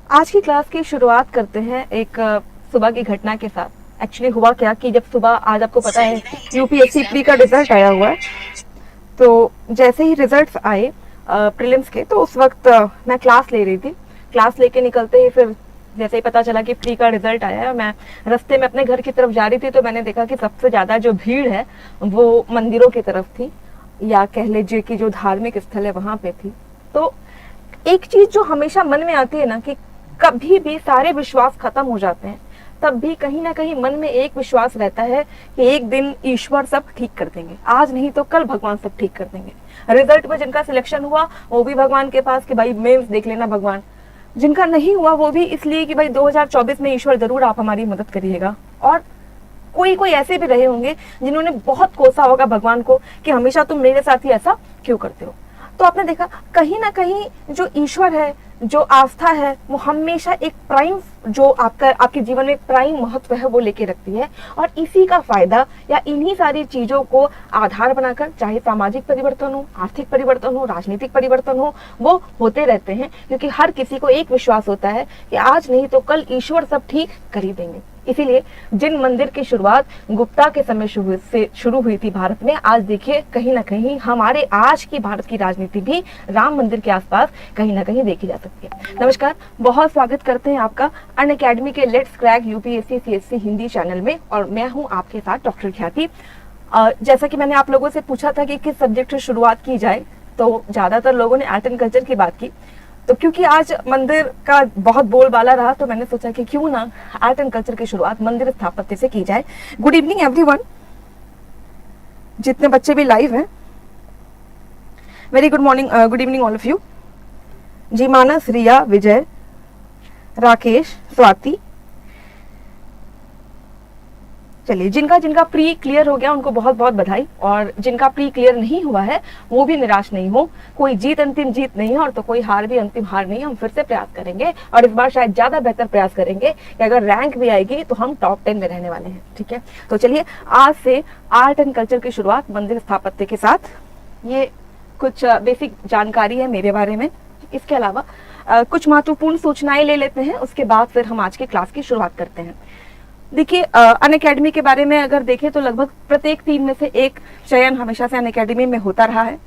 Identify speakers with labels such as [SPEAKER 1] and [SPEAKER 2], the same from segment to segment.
[SPEAKER 1] आज की क्लास की शुरुआत करते हैं एक सुबह की घटना के साथ। एक्चुअली हुआ क्या कि जब सुबह, आज आपको पता है यूपीएससी प्री का रिजल्ट आया हुआ है, तो जैसे ही रिजल्ट्स आए प्रीलिम्स के, तो उस वक्त मैं क्लास ले रही थी। क्लास लेके निकलते ही फिर जैसे ही पता चला कि प्री का रिजल्ट आया है, मैं रास्ते में अपने घर की तरफ जा रही थी, तो मैंने देखा कि सबसे ज़्यादा जो भीड़ है वो मंदिरों की तरफ थी, या कह लीजिए कि जो धार्मिक स्थल है वहाँ पे थी। तो एक चीज जो हमेशा मन में आती है ना, कि कभी भी सारे विश्वास खत्म हो जाते हैं, तब भी कहीं ना कहीं मन में एक विश्वास रहता है कि एक दिन ईश्वर सब ठीक कर देंगे, आज नहीं तो कल भगवान सब ठीक कर देंगे। रिजल्ट में जिनका सिलेक्शन हुआ वो भी भगवान के पास कि भाई मेंस देख लेना भगवान, जिनका नहीं हुआ वो भी इसलिए कि भाई 2024 में ईश्वर जरूर आप हमारी मदद करिएगा। और कोई कोई ऐसे भी रहे होंगे जिन्होंने बहुत कोसा होगा भगवान को कि हमेशा तुम मेरे साथ ही ऐसा क्यों करते हो। तो आपने देखा कहीं ना कहीं जो ईश्वर है, जो आस्था है, वो हमेशा एक प्राइम, जो आपके जीवन में प्राइम महत्व है वो लेके रखती है। और इसी का फायदा या इन्हीं सारी चीजों को आधार बनाकर, चाहे सामाजिक परिवर्तन हो, आर्थिक परिवर्तन हो, राजनीतिक परिवर्तन हो, वो होते रहते हैं, क्योंकि हर किसी को एक विश्वास होता है कि आज नहीं तो कल ईश्वर सब ठीक कर ही देंगे। इसीलिए जिन मंदिर की शुरुआत गुप्ता के समय शुरू हुई थी भारत में, आज देखिए कहीं ना कहीं हमारे आज की भारत की राजनीति भी राम मंदिर के आसपास कहीं ना कहीं देखी जा सकती है। नमस्कार, बहुत स्वागत करते हैं आपका अनअकैडमी के let's crack UPSC CSC Hindi channel में, और मैं हूं आपके साथ डॉक्टर ख्याति। जैसा कि मैंने आप लोगों से पूछा था कि किस सब्जेक्ट से शुरुआत की जाए, तो ज्यादातर लोगों ने आर्ट एंड कल्चर की बात की। तो क्योंकि आज मंदिर का बहुत बोलबाला रहा, तो मैंने सोचा कि क्यों ना आर्ट एंड कल्चर की शुरुआत मंदिर स्थापत्य से की जाए। गुड इवनिंग एवरीवन, जितने बच्चे भी लाइव हैं, very good morning, good evening all of you. जी मानस, रिया, विजय, राकेश, स्वाति। चलिए, जिनका जिनका प्री क्लियर हो गया उनको बहुत बहुत बधाई, और जिनका प्री क्लियर नहीं हुआ है वो भी निराश नहीं हो। कोई जीत अंतिम जीत नहीं है, और तो कोई हार भी अंतिम हार नहीं है। हम फिर से प्रयास करेंगे, और इस बार शायद ज्यादा बेहतर प्रयास करेंगे कि अगर रैंक भी आएगी तो हम टॉप 10 में रहने वाले हैं। ठीक है, तो चलिए आज से आर्ट एंड कल्चर की शुरुआत मंदिर स्थापत्य के साथ। ये कुछ बेसिक जानकारी है मेरे बारे में। इसके अलावा कुछ महत्वपूर्ण सूचनाएं ले लेते हैं, उसके बाद फिर हम आज की क्लास की शुरुआत करते हैं। देखिए, अनअकैडमी के बारे में अगर देखें तो लगभग प्रत्येक टीम में से एक चयन हमेशा से अनअकैडमी में होता रहा है।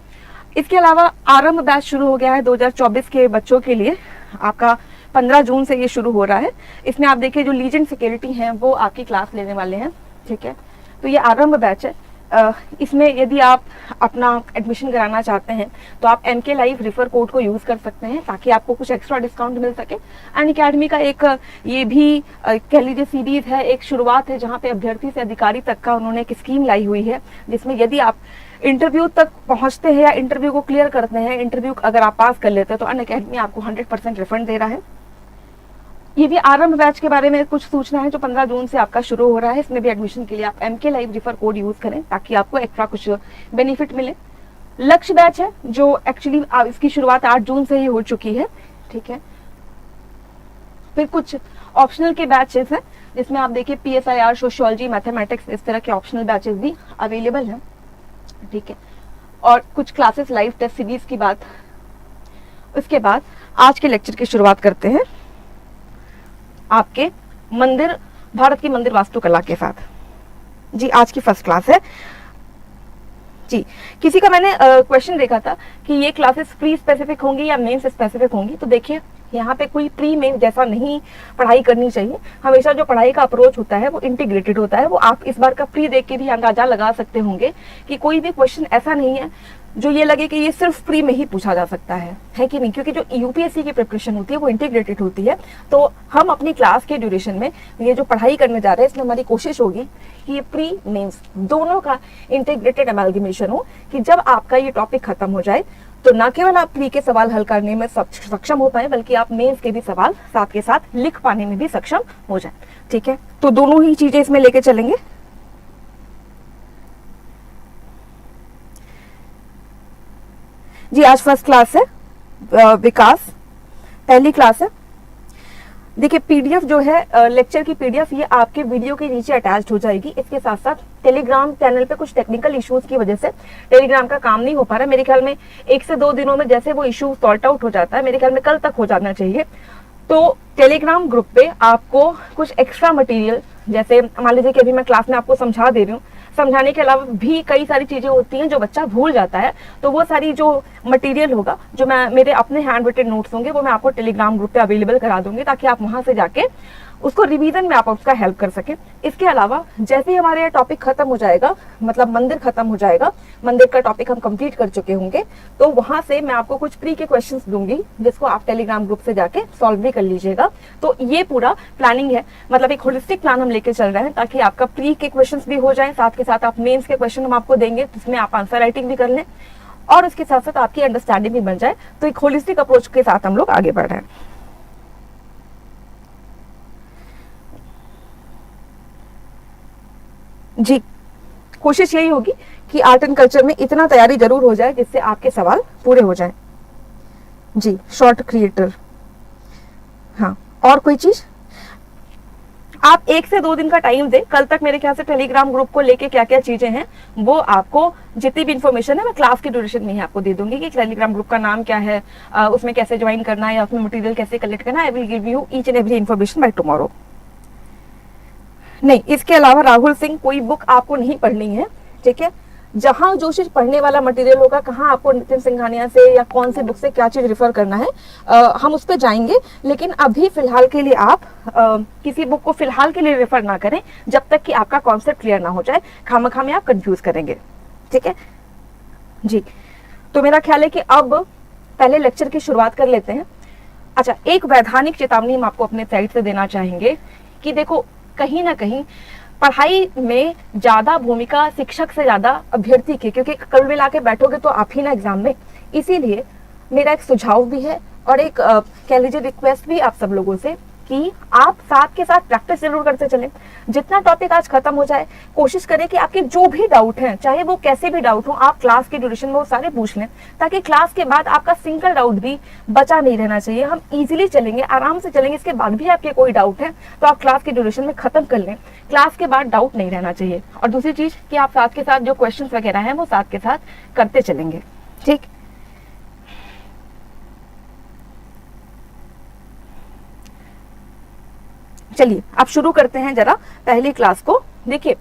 [SPEAKER 1] इसके अलावा आरंभ बैच शुरू हो गया है 2024 के बच्चों के लिए। आपका 15 जून से ये शुरू हो रहा है। इसमें आप देखिए जो लीजेंड फैकल्टी हैं वो आपकी क्लास लेने वाले हैं। ठीक है, तो ये आरंभ बैच है। इसमें यदि आप अपना एडमिशन कराना चाहते हैं तो आप MK लाइव रेफर कोड को यूज कर सकते हैं, ताकि आपको कुछ एक्स्ट्रा डिस्काउंट मिल सके। अनअकैडमी का एक ये भी कह लीजिए सीरीज है, एक शुरुआत है, जहाँ पे अभ्यर्थी से अधिकारी तक का उन्होंने एक स्कीम लाई हुई है, जिसमें यदि आप इंटरव्यू तक पहुंचते हैं या इंटरव्यू को क्लियर करते हैं, इंटरव्यू अगर आप पास कर लेते हैं, तो अनअकैडमी आपको 100% रिफंड दे रहा है। ये भी आरंभ बैच के बारे में कुछ सूचना है जो 15 जून से आपका शुरू हो रहा है। इसमें भी एडमिशन के लिए आप MK live refer code use करें, ताकि आपको एक्स्ट्रा कुछ बेनिफिट मिले। लक्ष्य बैच है जो एक्चुअली इसकी शुरुआत 8 जून से ही हो चुकी है। ठीक है, फिर कुछ ऑप्शनल के बैचेस हैं, जिसमें आप देखिए PSIR, सोशियोलॉजी, मैथमेटिक्स, इस तरह के ऑप्शनल बैचेस भी अवेलेबल हैं। ठीक है, और कुछ क्लासेस लाइव टेस्ट सीरीज की बात। उसके बाद आज के लेक्चर की शुरुआत करते हैं आपके मंदिर, भारत की मंदिर वास्तुकला के साथ। जी, आज की फर्स्ट क्लास है। जी, किसी का मैंने क्वेश्चन देखा था कि ये क्लासेस प्री स्पेसिफिक होंगी या मेंस स्पेसिफिक होंगी। तो देखिए, यहाँ पे कोई प्री मेंस जैसा नहीं पढ़ाई करनी चाहिए। हमेशा जो पढ़ाई का अप्रोच होता है वो इंटीग्रेटेड होता है। वो आप इस बार का प्री देख के भी अंदाजा लगा सकते होंगे कि कोई भी क्वेश्चन ऐसा नहीं है जो ये लगे कि ये सिर्फ प्री में ही पूछा जा सकता है कि नहीं, क्योंकि जो यूपीएससी की प्रिपरेशन होती है वो इंटीग्रेटेड होती है। तो हम अपनी क्लास के ड्यूरेशन में ये जो पढ़ाई करने जा रहे हैं, इसमें हमारी कोशिश होगी कि ये प्री मेंस दोनों का इंटीग्रेटेड अमेलगमेशन हो, कि जब आपका ये टॉपिक खत्म हो जाए तो न केवल आप प्री के सवाल हल करने में सक्षम हो पाए, बल्कि आप मेंस के भी सवाल साथ के साथ लिख पाने में भी सक्षम हो जाए। ठीक है, तो दोनों ही चीजें इसमें लेके चलेंगे। जी, आज फर्स्ट क्लास है, विकास पहली क्लास है। देखिए, पीडीएफ जो है लेक्चर की पीडीएफ, ये आपके वीडियो के नीचे अटैच्ड हो जाएगी। इसके साथ साथ टेलीग्राम चैनल पे कुछ टेक्निकल इश्यूज की वजह से टेलीग्राम का काम नहीं हो पा रहा है। मेरे ख्याल में 1 से 2 दिनों में जैसे वो इशू सॉर्ट आउट हो जाता है, मेरे ख्याल में कल तक हो जाना चाहिए। तो टेलीग्राम ग्रुप पे आपको कुछ एक्स्ट्रा मटेरियल, जैसे मान लीजिए कि अभी मैं क्लास में आपको समझा दे रही हूँ, समझाने के अलावा भी कई सारी चीजें होती हैं जो बच्चा भूल जाता है, तो वो सारी जो मटेरियल होगा, जो मैं मेरे अपने हैंड रिटन नोट्स होंगे, वो मैं आपको टेलीग्राम ग्रुप पे अवेलेबल करा दूंगी, ताकि आप वहां से जाके उसको रिवीजन में आप उसका हेल्प कर सकें। इसके अलावा जैसे ही हमारे टॉपिक खत्म हो जाएगा, मतलब मंदिर खत्म हो जाएगा, मंदिर का टॉपिक हम कंप्लीट कर चुके होंगे, तो वहां से मैं आपको कुछ प्री के क्वेश्चंस दूंगी, जिसको आप टेलीग्राम ग्रुप से जाके सॉल्व भी कर लीजिएगा। तो ये पूरा प्लानिंग है, मतलब एक होलिस्टिक प्लान हम लेके चल रहे हैं, ताकि आपका प्री के क्वेश्चंस भी हो जाए, साथ के साथ आप मेंस के क्वेश्चन हम आपको देंगे, जिसमें आप आंसर राइटिंग भी कर लें, और उसके साथ साथ आपकी अंडरस्टैंडिंग भी बन जाए। तो एक होलिस्टिक अप्रोच के साथ हम लोग आगे बढ़ रहे हैं। जी, कोशिश यही होगी कि आर्ट एंड कल्चर में इतना तैयारी जरूर हो जाए जिससे आपके सवाल पूरे हो जाएं। जी, शॉर्ट क्रिएटर, हाँ, और कोई चीज? आप 1 से 2 दिन का टाइम दें। कल तक मेरे ख्याल से टेलीग्राम ग्रुप को लेके क्या क्या चीजें हैं वो आपको, जितनी भी इन्फॉर्मेशन है मैं क्लास के ड्यूरेशन में ही आपको दे दूंगी कि टेलीग्राम ग्रुप का नाम क्या है, उसमें कैसे ज्वाइन करना है, या उसमें मटेरियल कैसे कलेक्ट करना है। I will give you each and every information by tomorrow. नहीं, इसके अलावा राहुल सिंह कोई बुक आपको नहीं पढ़नी है, ठीक है। जहां जो चीज पढ़ने वाला मटेरियल होगा, कहाँ आपको नितिन सिंघानिया से या कौन सी बुक से क्या चीज रिफर करना है, हम उस पर जाएंगे। लेकिन अभी फिलहाल के लिए आप किसी बुक को फिलहाल के लिए रेफर ना करें, जब तक कि आपका कॉन्सेप्ट क्लियर ना हो जाए। खामखा में आप कंफ्यूज करेंगे, ठीक है जी। तो मेरा ख्याल है कि अब पहले लेक्चर की शुरुआत कर लेते हैं। अच्छा, एक वैधानिक चेतावनी हम आपको अपने साइड से देना चाहेंगे कि देखो, कहीं ना कहीं पढ़ाई में ज्यादा भूमिका शिक्षक से ज्यादा अभ्यर्थी की, क्योंकि कल मिला के बैठोगे तो आप ही ना एग्जाम में। इसीलिए मेरा एक सुझाव भी है और एक कह लीजिए रिक्वेस्ट भी आप सब लोगों से कि आप साथ के साथ प्रैक्टिस जरूर करते चलें। जितना टॉपिक आज खत्म हो जाए, कोशिश करें कि आपके जो भी डाउट हैं, चाहे वो कैसे भी डाउट हो, आप क्लास के ड्यूरेशन में वो सारे पूछ लें, ताकि क्लास के बाद आपका सिंगल डाउट भी बचा नहीं रहना चाहिए। हम इजीली चलेंगे, आराम से चलेंगे। इसके बाद भी आपके कोई डाउट है तो आप क्लास के ड्यूरेशन में खत्म कर लें। क्लास के बाद डाउट नहीं रहना चाहिए। और दूसरी चीज कि आप साथ के साथ जो क्वेश्चन वगैरह हैं वो साथ के साथ करते चलेंगे, ठीक। चलिए अब शुरू करते हैं जरा पहली क्लास को। देखिए,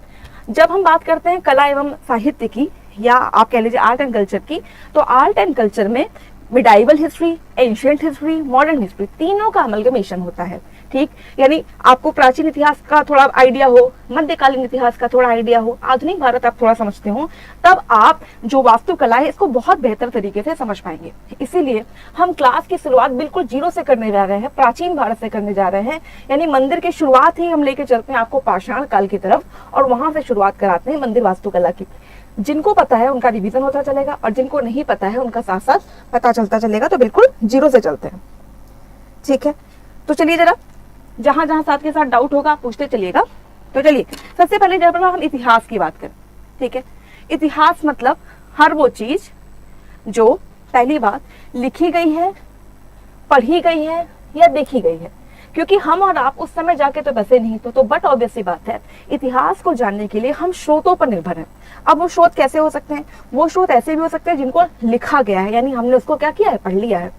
[SPEAKER 1] जब हम बात करते हैं कला एवं साहित्य की, या आप कह लीजिए आर्ट एंड कल्चर की, तो आर्ट एंड कल्चर में medieval history, ancient history, modern history, तीनों का अमलगमेशन होता है, ठीक। यानी आपको प्राचीन इतिहास का थोड़ा आइडिया हो, मध्यकालीन इतिहास का थोड़ा आइडिया हो, आधुनिक भारत आप थोड़ा समझते हो, तब आप जो वास्तुकला है इसको बहुत बेहतर तरीके से समझ पाएंगे। इसीलिए हम क्लास की शुरुआत बिल्कुल जीरो से करने जा रहे हैं, प्राचीन भारत से करने जा रहे हैं। यानी मंदिर की शुरुआत ही हम लेके चलते हैं आपको पाषाण काल की तरफ, और वहां से शुरुआत कराते हैं मंदिर वास्तुकला की। जिनको पता है उनका रिवीजन होता चलेगा, और जिनको नहीं पता है उनका साथ साथ पता चलता चलेगा। तो बिल्कुल जीरो से चलते हैं, ठीक है। तो चलिए जरा, जहां जहां साथ के साथ डाउट होगा पूछते चलिएगा। तो चलिए, सबसे पहले जब हम इतिहास की बात करें, ठीक है। इतिहास मतलब हर वो चीज जो पहली बात लिखी गई है, पढ़ी गई है या देखी गई है। क्योंकि हम और आप उस समय जाके तो बसे नहीं, तो बट ऑब्वियस सी बात है, इतिहास को जानने के लिए हम स्रोतों पर निर्भर हैं। अब वो स्रोत कैसे हो सकते हैं? वो स्रोत ऐसे भी हो सकते हैं जिनको लिखा गया है, यानी हमने उसको क्या किया है, पढ़ लिया है।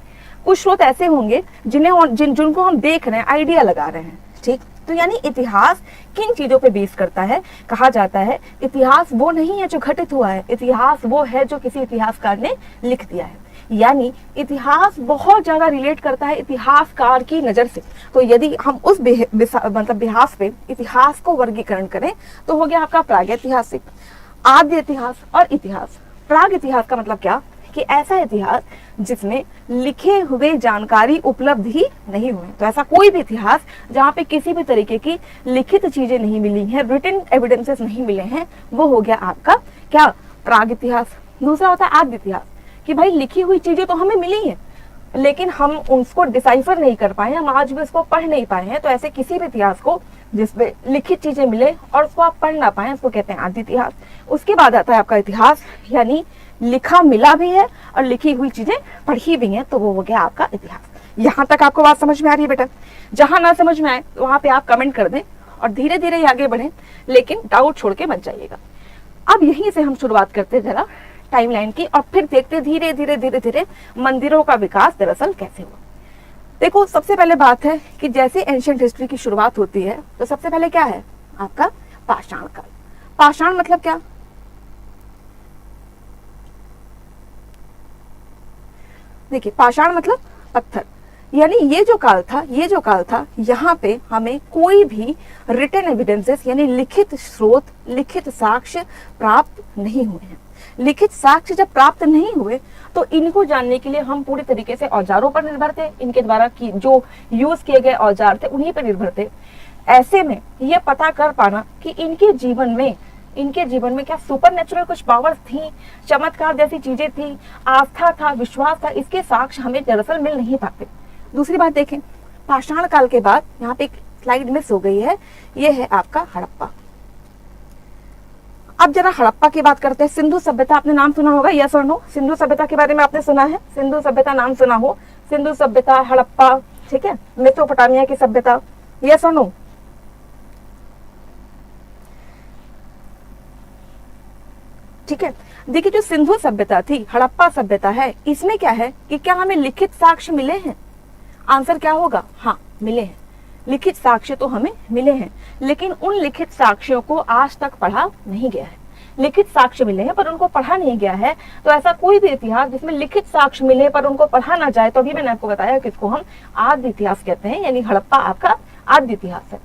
[SPEAKER 1] कुछ स्रोत ऐसे होंगे जिनको हम देख रहे हैं, आइडिया लगा रहे हैं, ठीक। तो यानी इतिहास किन चीजों पे बेस करता है? कहा जाता है इतिहास वो नहीं है जो घटित हुआ है, इतिहास वो है जो किसी इतिहासकार ने लिख दिया है। यानी इतिहास बहुत ज्यादा रिलेट करता है इतिहासकार की नजर से। तो यदि हम उस मतलब बिहास पे इतिहास को वर्गीकरण करें तो हो गया आपका प्रागैतिहासिक, आद्य इतिहास और इतिहास। प्राग इतिहास का मतलब क्या कि ऐसा इतिहास जिसमें लिखे हुए जानकारी उपलब्ध ही नहीं हुए। तो ऐसा कोई भी इतिहास जहाँ पे किसी भी तरीके की लिखित चीजें नहीं मिली हैं, रिटन एविडेंसेस नहीं मिले हैं, वो हो गया आपका क्या, प्राग इतिहास। दूसरा होता है आद्य इतिहास, कि भाई लिखी हुई चीजें तो हमें मिली हैं लेकिन हम उसको डिसाइफर नहीं कर पाए, हम आज भी उसको पढ़ नहीं पाए हैं। तो ऐसे किसी भी इतिहास को जिसमें लिखित चीजें मिले और उसको आप पढ़ ना पाए, उसको कहते हैं आद्य इतिहास। उसके बाद आता है आपका इतिहास, यानी लिखा मिला भी है और लिखी हुई चीजें पढ़ी भी हैं, तो वो हो गया आपका इतिहास। यहाँ तक आपको बात समझ में आ रही है बेटा? जहां ना समझ में आए वहां पे आप कमेंट कर दें और धीरे धीरे आगे बढ़े, लेकिन डाउट छोड़ के मत जाइएगा। अब यहीं से हम शुरुआत करते हैं जरा टाइमलाइन की, और फिर देखते धीरे धीरे धीरे धीरे मंदिरों का विकास दरअसल कैसे हुआ। देखो सबसे पहले बात है कि जैसे एंशिएंट हिस्ट्री की शुरुआत होती है तो सबसे पहले क्या है आपका पाषाण काल। पाषाण मतलब क्या, देखिए पाषाण मतलब पत्थर, यानी ये जो काल था यहाँ पे हमें कोई भी रिटन एविडेंसेस यानी लिखित स्रोत, लिखित साक्ष्य प्राप्त नहीं हुए हैं। लिखित साक्ष्य जब प्राप्त नहीं हुए तो इनको जानने के लिए हम पूरी तरीके से औजारों पर निर्भर थे, इनके द्वारा की जो यूज किए गए औजार थे उन्हीं पर निर्भर थे। ऐसे में ये पता कर पाना कि इनके जीवन में क्या सुपर नेचुरल कुछ पावर्स थी, चमत्कार जैसी चीजें थी, आस्था था, विश्वास था, इसके साक्ष्य हमें दरअसल मिल नहीं पाते। दूसरी बात देखें, पाषाण काल के बाद यहाँ पे एक स्लाइड मिस हो गई है, ये है आपका हड़प्पा। अब जरा हड़प्पा की बात करते हैं। सिंधु सभ्यता आपने नाम सुना होगा, यस और नो? सिंधु सभ्यता के बारे में आपने सुना है? सिंधु सभ्यता नाम सुना हो, सिंधु सभ्यता, हड़प्पा, ठीक है, मेसोपोटामिया की सभ्यता, यस और नो? ठीक है, देखिए जो सिंधु सभ्यता थी, हड़प्पा सभ्यता है, इसमें क्या है कि क्या हमें लिखित साक्ष्य मिले हैं? आंसर क्या होगा? हाँ मिले हैं, लिखित साक्ष्य तो हमें मिले हैं, लेकिन उन लिखित साक्ष्यों को आज तक पढ़ा नहीं गया है। लिखित साक्ष्य मिले हैं पर उनको पढ़ा नहीं गया है। तो ऐसा कोई भी इतिहास जिसमें लिखित साक्ष्य मिले पर उनको पढ़ा ना जाए, तो अभी मैंने आपको बताया कि इसको हम आद्य इतिहास कहते हैं, यानी हड़प्पा आपका आद्य इतिहास है।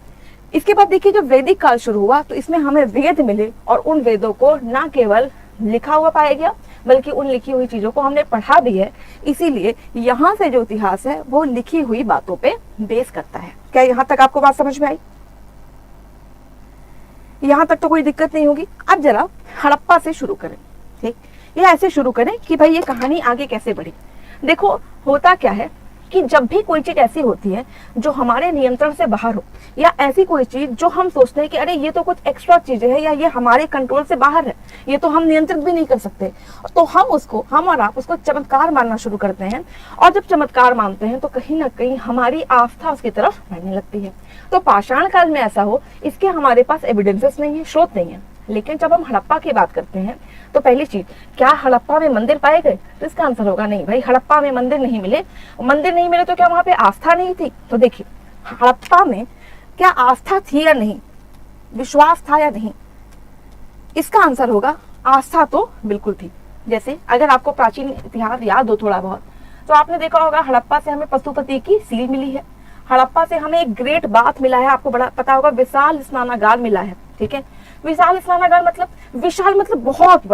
[SPEAKER 1] इसके बाद देखिए जो वैदिक काल शुरू हुआ तो इसमें हमें वेद मिले, और उन वेदों को न केवल लिखा हुआ पाया गया बल्कि उन लिखी हुई चीजों को हमने पढ़ा भी है। इसीलिए यहाँ से जो इतिहास है वो लिखी हुई बातों पे बेस करता है। क्या यहाँ तक आपको बात समझ में आई? यहाँ तक तो कोई दिक्कत नहीं होगी। अब जरा हड़प्पा से शुरू करें, ठीक? ये ऐसे शुरू करें कि भाई ये कहानी आगे कैसे बढ़ी। देखो होता क्या है कि जब भी कोई चीज ऐसी होती है जो हमारे नियंत्रण से बाहर हो, या ऐसी कोई चीज जो हम सोचते हैं कि अरे ये तो कुछ एक्स्ट्रा चीजें है, या ये हमारे कंट्रोल से बाहर है, ये तो हम नियंत्रित भी नहीं कर सकते, तो हम और आप उसको चमत्कार मानना शुरू करते हैं। और जब चमत्कार मानते हैं तो कहीं ना कहीं हमारी आस्था उसकी तरफ बढ़ने लगती है। तो पाषाण काल में ऐसा हो, इसके हमारे पास एविडेंसेस नहीं है, स्रोत नहीं है। लेकिन जब हम हड़प्पा की बात करते हैं तो पहली चीज, क्या हड़प्पा में मंदिर पाए गए? तो इसका आंसर होगा नहीं भाई, हड़प्पा में मंदिर नहीं मिले। मंदिर नहीं मिले तो क्या वहां पे आस्था नहीं थी? तो देखिए हड़प्पा में क्या आस्था थी या नहीं, विश्वास था या नहीं? इसका आंसर होगा आस्था तो बिल्कुल थी। जैसे अगर आपको प्राचीन इतिहास याद हो थोड़ा बहुत, तो आपने देखा होगा हड़प्पा से हमें पशुपति की सील मिली है, हड़प्पा से हमें एक ग्रेट बाथ मिला है, आपको बड़ा पता होगा विशाल स्नानागार मिला है, ठीक है। विशाल स्नानागार मतलब, विशाल मतलब बहुत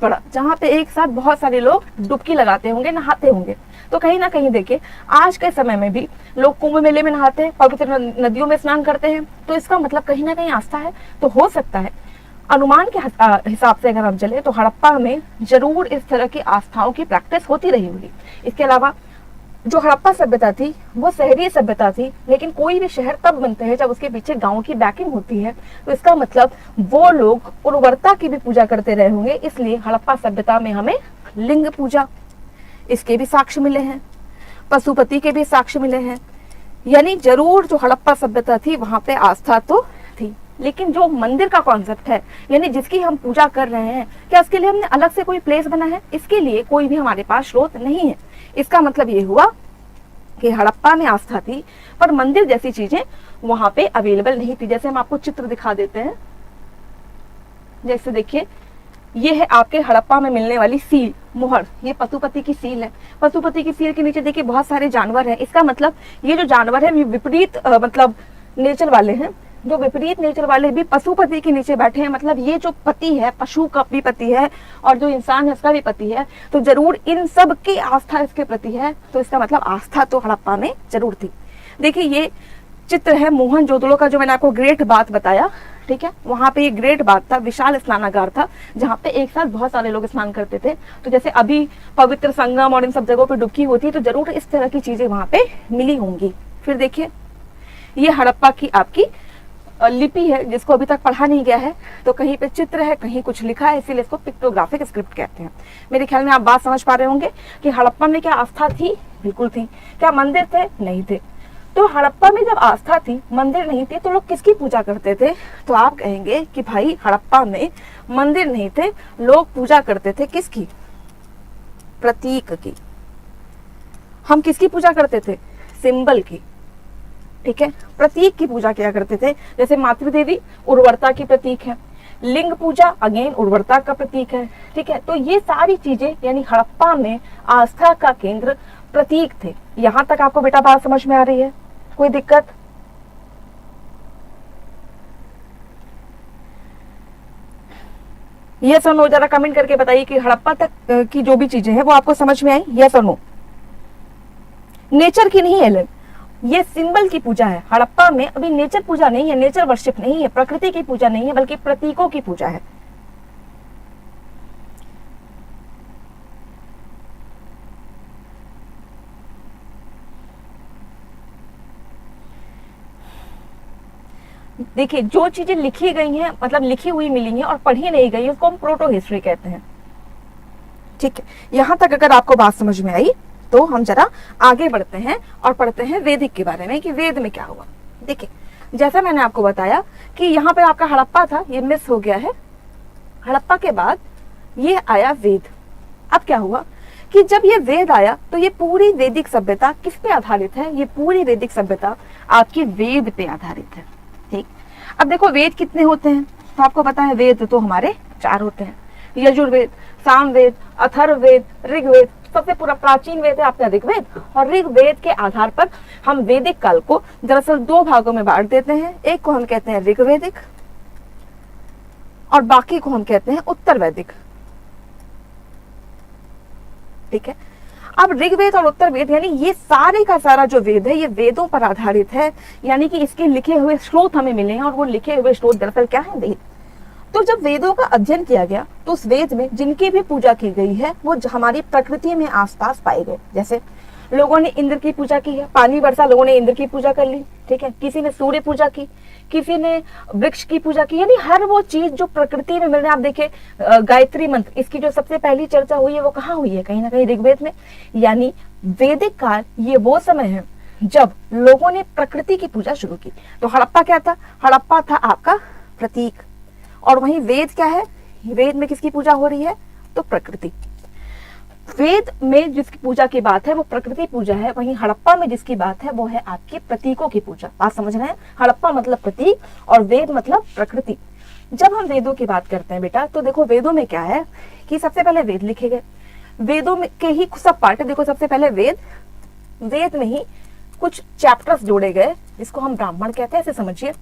[SPEAKER 1] बड़ा, जहाँ पे एक साथ बहुत सारे लोग डुबकी लगाते होंगे, नहाते होंगे। तो कहीं ना कहीं देखिए आज के समय में भी लोग कुंभ मेले में नहाते हैं, पवित्र नदियों में स्नान करते हैं, तो इसका मतलब कहीं ना कहीं आस्था है। तो हो सकता है अनुमान के हिसाब से अगर हम चले तो हड़प्पा में जरूर इस तरह की आस्थाओं की प्रैक्टिस होती रही होगी। इसके अलावा जो हड़प्पा सभ्यता थी वो शहरी सभ्यता थी, लेकिन कोई भी शहर तब बनते हैं जब उसके पीछे गांव की बैकिंग होती है। तो इसका मतलब वो लोग उर्वरता की भी पूजा करते रहे होंगे, इसलिए हड़प्पा सभ्यता में हमें लिंग पूजा इसके भी साक्ष्य मिले हैं, पशुपति के भी साक्ष्य मिले हैं। यानी जरूर जो हड़प्पा सभ्यता थी वहां पे आस्था तो थी, लेकिन जो मंदिर का कॉन्सेप्ट है, यानी जिसकी हम पूजा कर रहे हैं, क्या इसके लिए हमने अलग से कोई प्लेस बना है? इसके लिए कोई भी हमारे पास स्रोत नहीं है। इसका मतलब ये हुआ कि हड़प्पा में आस्था थी पर मंदिर जैसी चीजें वहां पे अवेलेबल नहीं थी। जैसे हम आपको चित्र दिखा देते हैं, जैसे देखिए ये है आपके हड़प्पा में मिलने वाली सील, मुहर, ये पशुपति की सील है। पशुपति की सील के नीचे देखिए बहुत सारे जानवर हैं। इसका मतलब ये जो जानवर है विपरीत मतलब नेचर वाले हैं, जो विपरीत नेचर वाले भी पशुपति के नीचे बैठे हैं। मतलब ये जो पति है, पशु का भी पति है और जो इंसान है उसका भी पति है, तो जरूर इन सब की आस्था इसके प्रति है। तो इसका मतलब आस्था तो हड़प्पा में जरूर थी। देखिए ये चित्र है मोहनजोदड़ो का, जो मैंने आपको ग्रेट बाथ बताया, ठीक है। वहां पे ये ग्रेट बाथ था, विशाल स्नानागार था जहाँ पे एक साथ बहुत सारे लोग स्नान करते थे। तो जैसे अभी पवित्र संगम और इन सब जगहों पे डुबकी होती है, तो जरूर इस तरह की चीजें वहां पे मिली होंगी। फिर देखिए ये हड़प्पा की आपकी लिपि है जिसको अभी तक पढ़ा नहीं गया है, तो कहीं पे चित्र है, कहीं कुछ लिखा है, इसीलिए इसको पिक्टोग्राफिक स्क्रिप्ट कहते हैं। मेरे ख्याल में आप बात समझ पा रहे होंगे कि हड़प्पा में क्या आस्था थी? बिल्कुल थी। क्या मंदिर थे? नहीं थे। तो हड़प्पा में जब आस्था थी, मंदिर नहीं थे, तो लोग किसकी पूजा करते थे? तो आप कहेंगे कि भाई हड़प्पा में मंदिर नहीं थे, लोग पूजा करते थे किसकी? प्रतीक की। हम किसकी पूजा करते थे? सिंबल की, ठीक है, प्रतीक की पूजा किया करते थे। जैसे मातृदेवी उर्वरता की प्रतीक है, लिंग पूजा अगेन उर्वरता का प्रतीक है, ठीक है। तो ये सारी चीजें यानी हड़प्पा में आस्था का केंद्र प्रतीक थे। यहां तक आपको बेटा बात समझ में आ रही है? कोई दिक्कत? यस और नो जरा कमेंट करके बताइए कि हड़प्पा तक की जो भी चीजें हैं वो आपको समझ में आई, यस और नो। नेचर की नहीं है, ये सिंबल की पूजा है। हड़प्पा में अभी नेचर पूजा नहीं है, नेचर वर्शिप नहीं है, प्रकृति की पूजा नहीं है, बल्कि प्रतीकों की पूजा है। देखिए जो चीजें लिखी गई हैं, मतलब लिखी हुई मिली हैं और पढ़ी नहीं गई, उसको हम प्रोटो हिस्ट्री कहते हैं, ठीक है। यहां तक अगर आपको बात समझ में आई तो हम जरा आगे बढ़ते हैं और पढ़ते हैं वैदिक के बारे में कि वेद में क्या हुआ। देखिए जैसा मैंने आपको बताया कि यहाँ पे आपका हड़प्पा था, ये मिस हो गया है। हड़प्पा के बाद ये आया वेद। अब क्या हुआ कि जब ये वेद आया तो ये पूरी वैदिक सभ्यता किस पे आधारित है? ये पूरी वैदिक सभ्यता आपकी वेद पे आधारित है, ठीक। अब देखो वेद कितने होते हैं, तो आपको पता है वेद तो हमारे 4 होते हैं, यजुर्वेद, सामवेद, अथर्ववेद, ऋग्वेद। सबसे पूरा प्राचीन वेद है आपका ऋग्वेद, और ऋग्वेद के आधार पर हम वैदिक काल को दरअसल 2 भागों में बांट देते हैं। एक को हम कहते हैं ऋग्वेदिक और बाकी को हम कहते हैं उत्तर वैदिक, ठीक है। अब ऋग्वेद और उत्तर वेद यानी ये सारे का सारा जो वेद है ये वेदों पर आधारित है, यानी कि इसके लिखे हुए स्रोत हमें मिले हैं, और वो लिखे हुए स्रोत दरअसल क्या है? वेद। तो जब वेदों का अध्ययन किया गया तो उस वेद में जिनकी भी पूजा की गई है वो हमारी प्रकृति में आसपास पाए गए। जैसे लोगों ने इंद्र की पूजा की है, पानी बरसा, लोगों ने इंद्र की पूजा कर ली, ठीक है। किसी ने सूर्य पूजा की, किसी ने वृक्ष की पूजा की, यानी हर वो चीज जो प्रकृति में मिल रही है। आप देखिए गायत्री मंत्र, इसकी जो सबसे पहली चर्चा हुई है वो कहाँ हुई है? कहीं ना कहीं ऋग्वेद में। यानी वैदिक काल ये वो समय है जब लोगों ने प्रकृति की पूजा शुरू की। तो हड़प्पा क्या था? हड़प्पा था आपका प्रतीक, और वहीं वेद क्या है? वेद में किसकी पूजा हो रही है? तो प्रकृति। वेद में जिसकी पूजा की बात है वो प्रकृति पूजा है, वहीं हड़प्पा में जिसकी बात है वो है आपके प्रतीकों की पूजा। बात समझ रहे हैं? हड़प्पा मतलब प्रतीक और वेद मतलब प्रकृति। जब हम वेदों की बात करते हैं बेटा तो देखो वेदों में क्या है कि सबसे पहले वेद लिखे गए, वेदों में के ही सब पार्ट है। देखो सबसे पहले वेद में ही कुछ चैप्टर्स जोड़े गए जिसको हम ब्राह्मण कहते हैं। ऐसे समझिए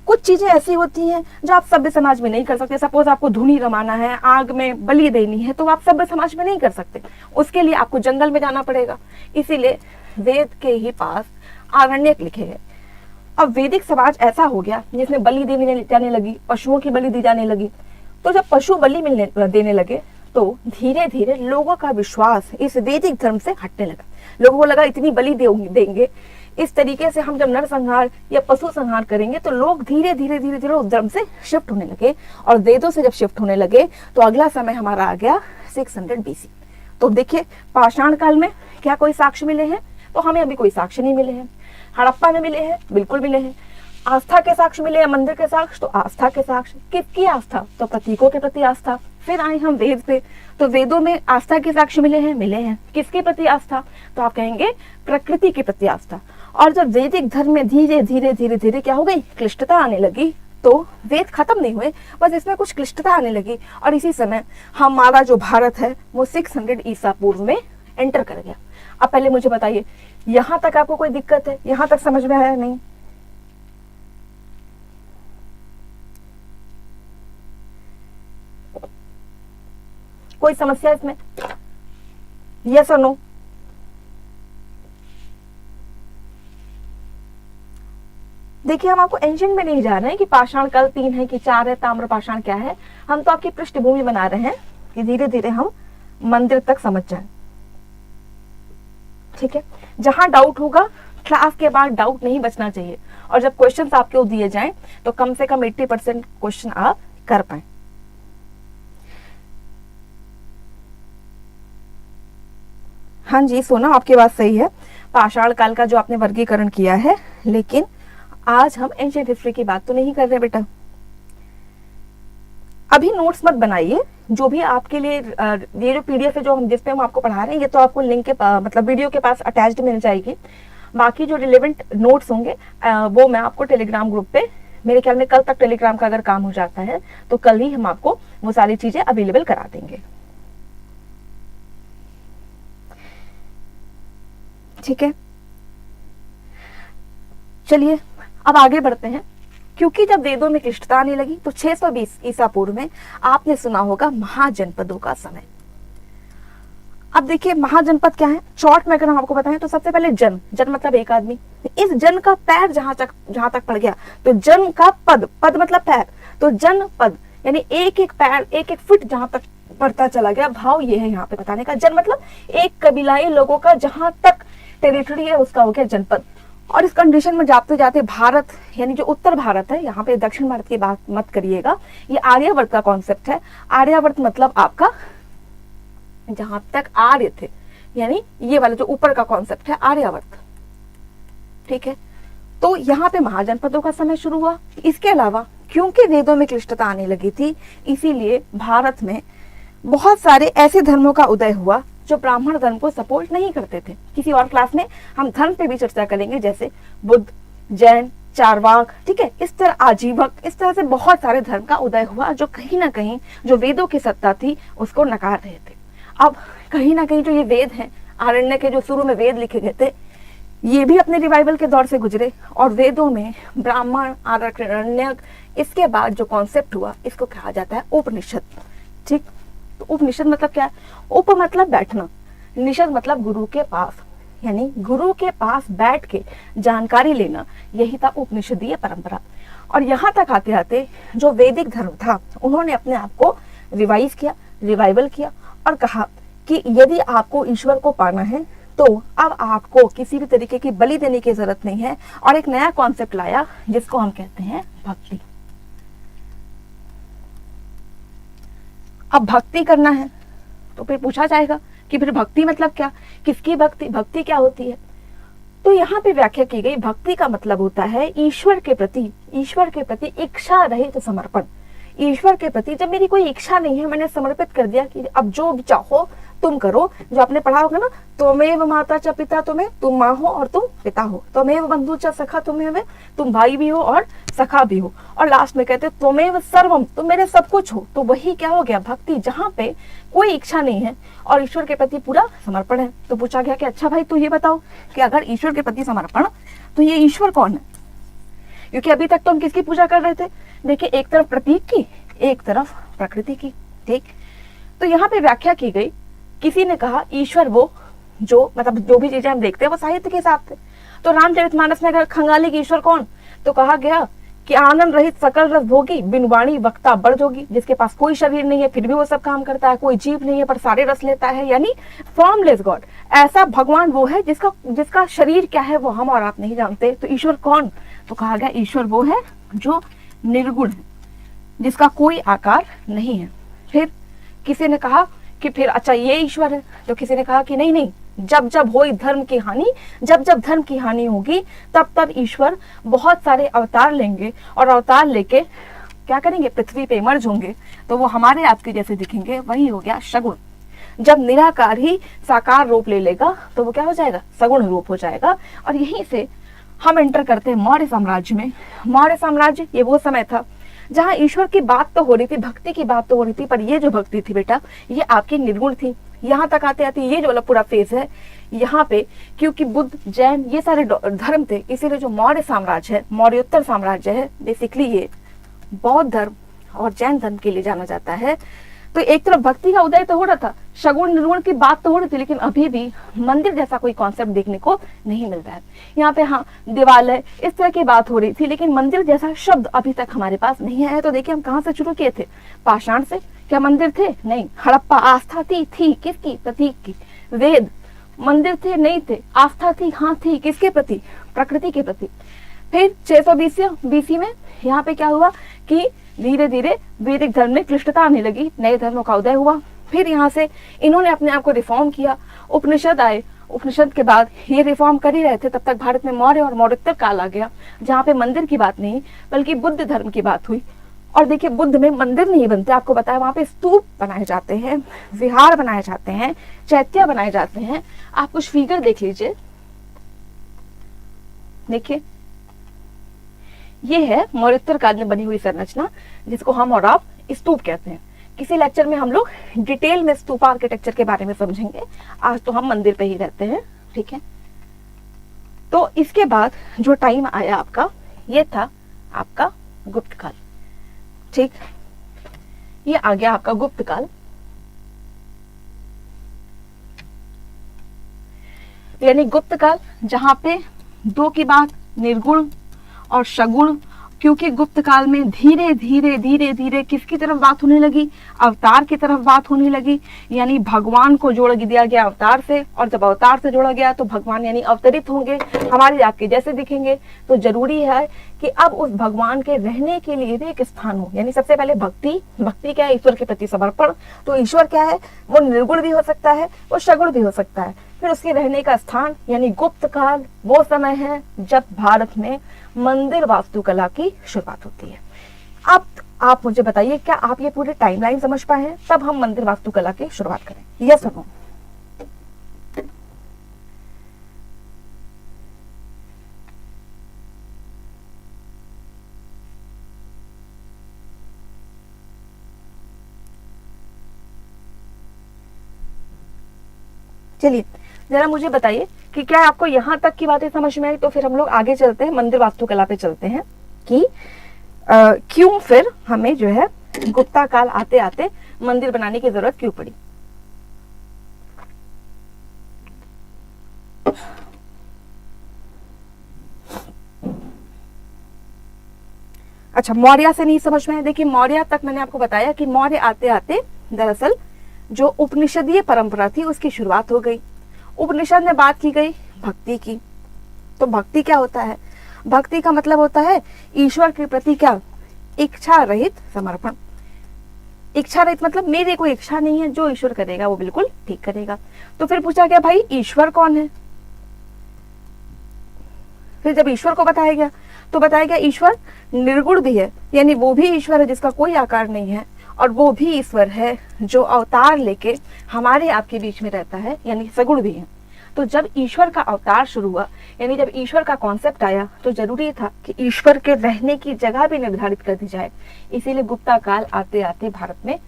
[SPEAKER 1] कुछ चीजें ऐसी होती हैं जो आप सभ्य समाज में नहीं कर सकते। सपोज आपको धुनी रमाना है, आग में बलि देनी है, तो आप सभ्य समाज में नहीं कर सकते, उसके लिए आपको जंगल में जाना पड़ेगा। इसीलिए वेद के ही पास आरण्यक लिखे गए। अब वैदिक समाज ऐसा हो गया जिसमें बलि देने जाने लगी, पशुओं की बलि दी जाने लगी। तो जब पशु बलि देने लगे तो धीरे धीरे लोगों का विश्वास इस वैदिक धर्म से हटने लगा। लोगों को लगा इतनी बलि देंगे, इस तरीके से हम जब नरसंहार या पशु संहार करेंगे तो लोग धीरे धीरे उस धर्म से शिफ्ट होने लगे। और वेदों से जब शिफ्ट होने लगे तो अगला समय हमारा आ गया 600 BC। तो देखिए पाषाण काल में क्या कोई साक्ष्य मिले हैं? तो हमें अभी कोई साक्ष्य नहीं मिले हैं। हड़प्पा में मिले हैं, बिल्कुल मिले हैं। आस्था के साक्ष्य मिले हैं, मंदिर के साक्ष्य, तो आस्था के साक्ष्य। किसकी आस्था? तो प्रतीकों के प्रति आस्था। फिर आए हम वेद पे, तो वेदों में आस्था के साक्ष्य मिले हैं। किसके प्रति आस्था? तो आप कहेंगे प्रकृति के प्रति आस्था। और जब वैदिक धर्म में धीरे धीरे क्या हो गई? क्लिष्टता आने लगी। तो वेद खत्म नहीं हुए, बस इसमें कुछ क्लिष्टता आने लगी, और इसी समय हमारा जो भारत है वो 600 ईसा पूर्व में एंटर कर गया। अब पहले मुझे बताइए यहां तक आपको कोई दिक्कत है? यहां तक समझ में आया? नहीं? कोई समस्या इसमें? यस और नो? देखिए हम आपको एंशिएंट में नहीं जा रहे हैं कि पाषाण काल 3 है कि 4 है, ताम्र पाषाण क्या है। हम तो आपकी पृष्ठभूमि बना रहे हैं कि धीरे धीरे हम मंदिर तक समझ जाए, ठीक है। जहां डाउट होगा क्लास के बाद डाउट नहीं बचना चाहिए, और जब क्वेश्चंस आपको दिए जाएं तो कम से कम 80% क्वेश्चन आप कर पाए। हाँ जी सोना आपकी बात सही है, पाषाण काल का जो आपने वर्गीकरण किया है, लेकिन आज हम एंशिएंट हिस्ट्री की बात तो नहीं कर रहे बेटा। अभी नोट्स मत बनाइए, जो भी आपके लिए ये जो PDF है जो हम जिस पे हम आपको पढ़ा रहे हैं ये तो आपको लिंक के मतलब वीडियो के पास अटैच्ड मिल जाएगी। बाकी जो रिलेवेंट नोट्स होंगे वो मैं आपको टेलीग्राम ग्रुप पे, मेरे ख्याल में कल तक टेलीग्राम का अगर काम हो जाता है तो कल ही हम आपको वो सारी चीजें अवेलेबल करा देंगे। ठीक है, चलिए अब आगे बढ़ते हैं। क्योंकि जब वेदों में क्लिष्टता आने लगी तो 620 ईसा पूर्व में आपने सुना होगा महाजनपदों का समय। अब देखिए महाजनपद क्या है, शॉर्ट में अगर हम आपको बताएं तो सबसे पहले जन, जन मतलब एक आदमी, इस जन का पैर जहां तक पड़ गया तो जन का पद, पद मतलब पैर, तो जन पद यानी एक एक पैर, एक एक फुट जहां तक पड़ता चला गया, भाव ये है यहाँ पे बताने का। जन मतलब एक कबीलाई लोगों का जहां तक टेरिटरी है उसका हो गया जनपद। और इस कंडीशन में जाते जाते भारत यानी जो उत्तर भारत है, यहाँ पे दक्षिण भारत की बात मत करिएगा, ये आर्यावर्त का कॉन्सेप्ट है। आर्यावर्त मतलब आपका जहां तक आर्य थे, यानी ये वाला जो ऊपर का कॉन्सेप्ट है आर्यावर्त। ठीक है, तो यहाँ पे महाजनपदों का समय शुरू हुआ। इसके अलावा क्योंकि वेदों में क्लिष्टता आने लगी थी, इसीलिए भारत में बहुत सारे ऐसे धर्मों का उदय हुआ जो ब्राह्मण धर्म को सपोर्ट नहीं करते थे। किसी और क्लास में हम धर्म पे भी चर्चा करेंगे, जैसे बुद्ध, जैन, चारवाक, ठीक है, इस तरह आजीवक, इस तरह से बहुत सारे धर्म का उदय हुआ जो कहीं ना कहीं जो वेदों की सत्ता थी उसको नकार रहे थे। अब कहीं ना कहीं जो ये वेद हैं, आरण्य के जो शुरू में वेद लिखे गए थे, ये भी अपने रिवाइवल के दौर से गुजरे और वेदों में ब्राह्मण, आरण्यक, इसके बाद जो कॉन्सेप्ट हुआ इसको कहा जाता है उपनिषद। ठीक, तो उपनिषद मतलब क्या है? उप मतलब बैठना, निषद मतलब गुरु के पास, यानी गुरु के पास बैठ के जानकारी लेना, यही था उपनिषदीय परंपरा। और यहाँ तक आते आते जो वैदिक धर्म था उन्होंने अपने आप को रिवाइज किया, रिवाइवल किया और कहा कि यदि आपको ईश्वर को पाना है तो अब आपको किसी भी तरीके की बलि देने की जरूरत नहीं है। और एक नया कॉन्सेप्ट लाया जिसको हम कहते हैं भक्ति। अब भक्ति करना है तो फिर पूछा जाएगा कि फिर भक्ति मतलब क्या, किसकी भक्ति, भक्ति क्या होती है? तो यहाँ पे व्याख्या की गई, भक्ति का मतलब होता है ईश्वर के प्रति इच्छा रहित समर्पण। ईश्वर के प्रति जब मेरी कोई इच्छा नहीं है, मैंने समर्पित कर दिया कि अब जो चाहो तुम करो। जो आपने पढ़ा होगा ना, त्वमेव माता च पिता, तुम्हें, तुम माँ हो और तुम पिता हो, त्वमेव बंधु च सखा, तुम्हें, तुम भाई भी हो और सखा भी हो, और लास्ट में कहते त्वमेव सर्वम, तुम मेरे सब कुछ हो। तो वही क्या हो गया, भक्ति, जहाँ पे कोई इच्छा नहीं है और ईश्वर के प्रति पूरा समर्पण है। तो पूछा गया कि अच्छा भाई तू ये बताओ कि अगर ईश्वर के प्रति समर्पण, तो ये ईश्वर कौन है? क्योंकि अभी तक तो हम किसकी पूजा कर रहे थे? देखिए, एक तरफ प्रतीक की, एक तरफ प्रकृति की। ठीक, तो यहाँ पे व्याख्या की गई, किसी ने कहा ईश्वर वो जो, मतलब जो भी चीजें हम देखते हैं वो साहित्य के हिसाब से। तो रामचरितमानस में अगर खंगाली की ईश्वर कौन, तो कहा गया कि आनंद रहित सकल रस भोगी, बिन वाणी वक्ता बड़ जोगी, जिसके पास कोई शरीर नहीं है फिर भी वो सब काम करता है, कोई जीव नहीं है पर सारे रस लेता है, यानी फॉर्मलेस गॉड। ऐसा भगवान वो है जिसका शरीर क्या है वो हम और आप नहीं जानते। तो ईश्वर कौन? तो कहा गया ईश्वर वो है जो निर्गुण है, जिसका कोई आकार नहीं है। फिर किसी ने कहा कि फिर अच्छा ये ईश्वर है, तो किसी ने कहा कि नहीं, जब जब होई धर्म की हानि, जब जब धर्म की हानि होगी तब तब ईश्वर बहुत सारे अवतार लेंगे और अवतार लेके क्या करेंगे, पृथ्वी पे मर्ज होंगे, तो वो हमारे आपके जैसे दिखेंगे। वही हो गया सगुण। जब निराकार ही साकार रूप ले लेगा तो वो क्या हो जाएगा, सगुण रूप हो जाएगा। और यहीं से हम एंटर करते हैं मौर्य साम्राज्य में। मौर्य साम्राज्य ये वो समय था जहाँ ईश्वर की बात तो हो रही थी, भक्ति की बात तो हो रही थी, पर ये जो भक्ति थी बेटा ये आपकी निर्गुण थी। यहाँ तक आते आते ये जो वाला पूरा फेज है, यहाँ पे क्योंकि बुद्ध, जैन ये सारे धर्म थे, इसीलिए जो मौर्य साम्राज्य है, मौर्योत्तर साम्राज्य है, बेसिकली ये बौद्ध धर्म और जैन धर्म के लिए जाना जाता है। तो एक तरफ भक्ति का उदय तो हो रहा था, सगुण निर्गुण की बात तो हो रही थी, लेकिन अभी भी मंदिर जैसा कोई कॉन्सेप्ट देखने को नहीं मिल रहा है। यहाँ पे हाँ देवालय इस तरह की बात हो रही थी, लेकिन मंदिर जैसा शब्द अभी तक हमारे पास नहीं है। तो देखिए हम कहाँ से शुरू किए थे, पाषाण से। क्या मंदिर थे? नहीं। हड़प्पा आस्था थी किसकी? प्रतीक की। वेद मंदिर थे? नहीं थे। आस्था थी? हाँ थी। किसके प्रति? प्रकृति के प्रति। फिर 620 BC में यहाँ पे क्या हुआ कि धीरे धीरे वैदिक धर्म में क्लिष्टता आने लगी, नए धर्मों का उदय हुआ। फिर यहाँ से इन्होंने अपने आप को रिफॉर्म किया, उपनिषद आए। उपनिषद के बाद ये रिफॉर्म कर ही रहे थे, तब तक भारत में मौर्य और मौर्योत्तर काल आ गया, जहाँ पे मंदिर की बात नहीं बल्कि बुद्ध धर्म की बात हुई। और देखिए बुद्ध में मंदिर नहीं बनते, आपको बताया, वहाँ पे स्तूप बनाए जाते हैं, विहार बनाए जाते हैं, चैत्य बनाए जाते हैं। आप कुछ फिगर देख लीजिए, देखिए ये है मौर्योत्तर काल में बनी हुई संरचना, जिसको हम और आप स्तूप कहते हैं। किसी लेक्चर में हम लोग डिटेल में स्तूप आर्किटेक्चर के बारे में समझेंगे, आज तो हम मंदिर पे ही रहते हैं, ठीक है। तो इसके बाद जो टाइम आया आपका, ये था आपका गुप्त काल, ठीक। ये आ गया आपका गुप्त काल। यानी गुप्त काल जहां पे दो की बात निर्गुण और सगुण, क्योंकि गुप्त काल में धीरे धीरे धीरे धीरे किसकी तरफ बात होने लगी, अवतार की तरफ बात होने लगी। यानी भगवान को जोड़ दिया गया अवतार से, और जब अवतार से जोड़ा गया तो भगवान यानी अवतरित होंगे, हमारे आपके जैसे दिखेंगे। तो जरूरी है कि अब उस भगवान के रहने के लिए भी एक स्थान हो। यानी सबसे पहले भक्ति, भक्ति क्या है, ईश्वर के प्रति समर्पण। तो ईश्वर क्या है, वो निर्गुण भी हो सकता है, वो सगुण भी हो सकता है। फिर उसके रहने का स्थान, यानी गुप्त काल वो समय है जब भारत में मंदिर वास्तुकला की शुरुआत होती है। अब आप मुझे बताइए, क्या आप ये पूरे टाइमलाइन समझ पाए हैं? तब हम मंदिर वास्तुकला की शुरुआत करें, यस और नो? चलिए जरा मुझे बताइए कि क्या आपको यहां तक की बातें समझ में आई? तो फिर हम लोग आगे चलते हैं, मंदिर वास्तुकला पे चलते हैं कि क्यों फिर हमें जो है गुप्ता काल आते आते मंदिर बनाने की जरूरत क्यों पड़ी। अच्छा, मौर्य से नहीं समझ में? देखिए मौर्य तक मैंने आपको बताया कि मौर्य आते आते दरअसल जो उपनिषदीय परंपरा थी उसकी शुरुआत हो गई। उपनिषद में बात की गई भक्ति की। तो भक्ति क्या होता है? भक्ति का मतलब होता है ईश्वर के प्रति क्या, इच्छा रहित समर्पण। इच्छा रहित मतलब मेरी कोई इच्छा नहीं है, जो ईश्वर करेगा वो बिल्कुल ठीक करेगा। तो फिर पूछा गया भाई ईश्वर कौन है? फिर जब ईश्वर को बताया गया तो बताया गया ईश्वर निर्गुण भी है, यानी वो भी ईश्वर है जिसका कोई आकार नहीं है, और वो भी ईश्वर है जो अवतार लेके हमारे आपके बीच में रहता है, यानी सगुण भी है। तो जब ईश्वर का अवतार शुरू हुआ, यानी जब ईश्वर का कॉन्सेप्ट आया, तो जरूरी था कि ईश्वर के रहने की जगह भी निर्धारित कर दी जाए। इसीलिए गुप्ता काल आते आते भारत में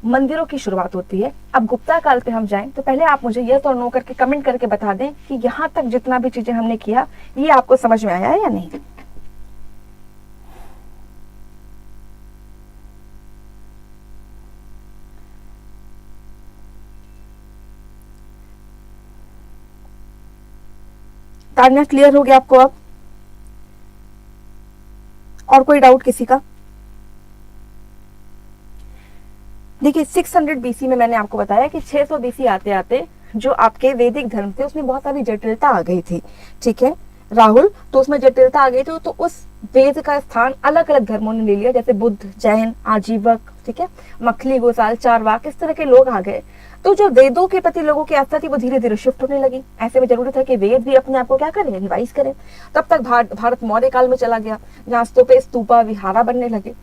[SPEAKER 1] मंदिरों की शुरुआत होती है। अब गुप्ता काल पे हम जाएं तो पहले आप मुझे यस और नो करके कमेंट करके बता दें कि यहाँ तक जितना भी चीजें हमने किया ये आपको समझ में आया है या नहीं। तान्या क्लियर हो गया आपको अब? और कोई डाउट किसी का? देखिए 600 बीसी में मैंने आपको बताया कि 600 बीसी आते आते जो आपके वैदिक धर्म थे उसमें बहुत सारी जटिलता आ गई थी, ठीक है राहुल। तो उसमें जटिलता आ गई थी, तो उस वेद का स्थान अलग अलग धर्मों ने ले लिया, जैसे बुद्ध, जैन, आजीवक, ठीक है, मखली, गोसाल, चारवाक, इस तरह के लोग आ गए। तो जो वेदों के प्रति लोगों की आस्था थी वो धीरे धीरे शिफ्ट होने लगी। ऐसे में जरूरी था कि वेद भी अपने आप को क्या करें, रिवाइज करें। तब तक भारत मौर्य काल में चला गया, जहाँ स्तूपे, स्तूपा, विहारा बनने लगे।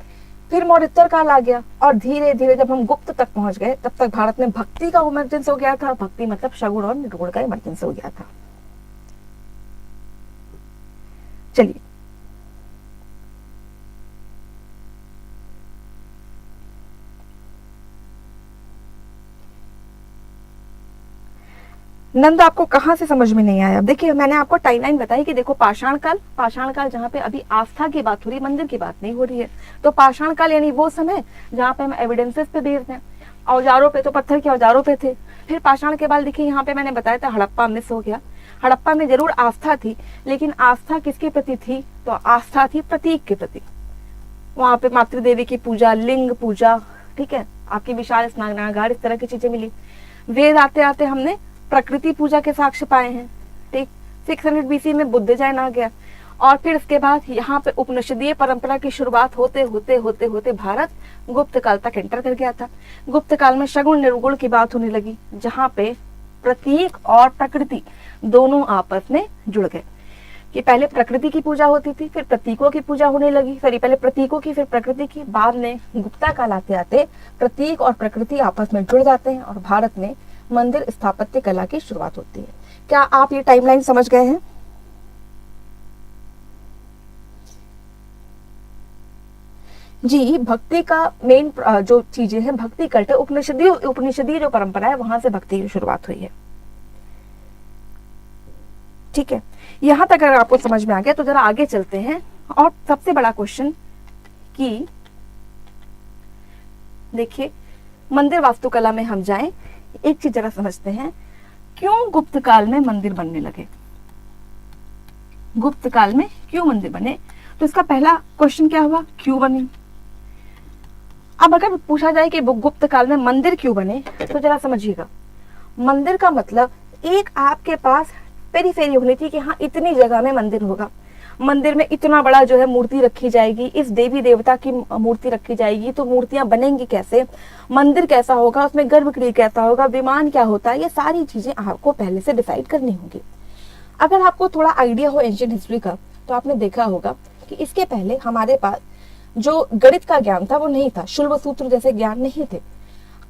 [SPEAKER 1] फिर मौर्योत्तर काल आ गया, और धीरे धीरे जब हम गुप्त तक पहुंच गए तब तक भारत में भक्ति का इमरजेंस हो गया था। भक्ति मतलब सगुण और निर्गुण का इमरजेंस हो गया था। चलिए नंद आपको कहां से समझ में नहीं आया? अब देखिए मैंने आपको टाइमलाइन बताई कि देखो पाषाण काल जहाँ पे अभी आस्था की बात हो रही है, मंदिर की बात नहीं हो रही है। तो पाषाण काल यानी वो समय जहाँ पे हम एविडेंसेस पे बेस्ड हैं, औजारों पे, तो पत्थर के औजारों पे थे। फिर पाषाण के बाद देखिए यहाँ पे मैंने बताया था हड़प्पा मिस हो गया। हड़प्पा में जरूर आस्था थी, लेकिन आस्था किसके प्रति थी? तो आस्था थी प्रतीक के प्रति। वहां पे मातृदेवी की पूजा, लिंग पूजा, ठीक है, आपकी विशाल स्नानागार, इस तरह की चीजें मिली। वेद आते आते हमने प्रकृति पूजा के साक्ष्य पाए हैं, ठीक। 600 बीसी में बुद्ध जैन आ गया, और फिर इसके बाद यहाँ पे उपनिषदीय परंपरा की शुरुआत होते होते होते होते भारत गुप्त काल तक एंटर कर गया था। गुप्त काल में सगुण निर्गुण की बात होने लगी, जहाँ पे प्रतीक और प्रकृति दोनों आपस में जुड़ गए। कि पहले प्रकृति की पूजा होती थी, फिर प्रतीकों की पूजा होने लगी, पहले प्रतीकों की, फिर प्रकृति की। बाद में गुप्ता काल आते आते प्रतीक और प्रकृति आपस में जुड़ जाते हैं और भारत में मंदिर स्थापत्य कला की शुरुआत होती है। क्या आप ये टाइमलाइन समझ गए हैं? जी, भक्ति का मेन जो चीजें हैं, भक्ति कल्ट है, उपनिषदीय जो परंपरा है वहां से भक्ति की शुरुआत हुई है। ठीक है, यहां तक अगर आपको समझ में आ गया तो जरा आगे चलते हैं। और सबसे बड़ा क्वेश्चन कि देखिए, मंदिर वास्तुकला में हम जाएं, एक चीज जरा समझते हैं, क्यों गुप्त काल में मंदिर बनने लगे? गुप्त काल में क्यों मंदिर बने? तो इसका पहला क्वेश्चन क्या हुआ, क्यों बने। अब अगर पूछा जाए कि गुप्त काल में मंदिर क्यों बने, तो जरा समझिएगा, मंदिर का मतलब एक आपके पास पेरीफेरी होनी थी कि हाँ इतनी जगह में मंदिर होगा, मंदिर में इतना बड़ा जो है मूर्ति रखी जाएगी, इस देवी देवता की मूर्ति रखी जाएगी, तो मूर्तियां बनेंगी कैसे, मंदिर कैसा होगा, उसमें गर्भगृह कैसा होगा, विमान क्या होता है, ये सारी चीजें आपको पहले से डिसाइड करनी होंगी। अगर आपको थोड़ा आइडिया हो एंशिएंट हिस्ट्री का, तो आपने देखा होगा कि इसके पहले हमारे पास जो गणित का ज्ञान था वो नहीं था, शुल्ब सूत्र जैसे ज्ञान नहीं थे।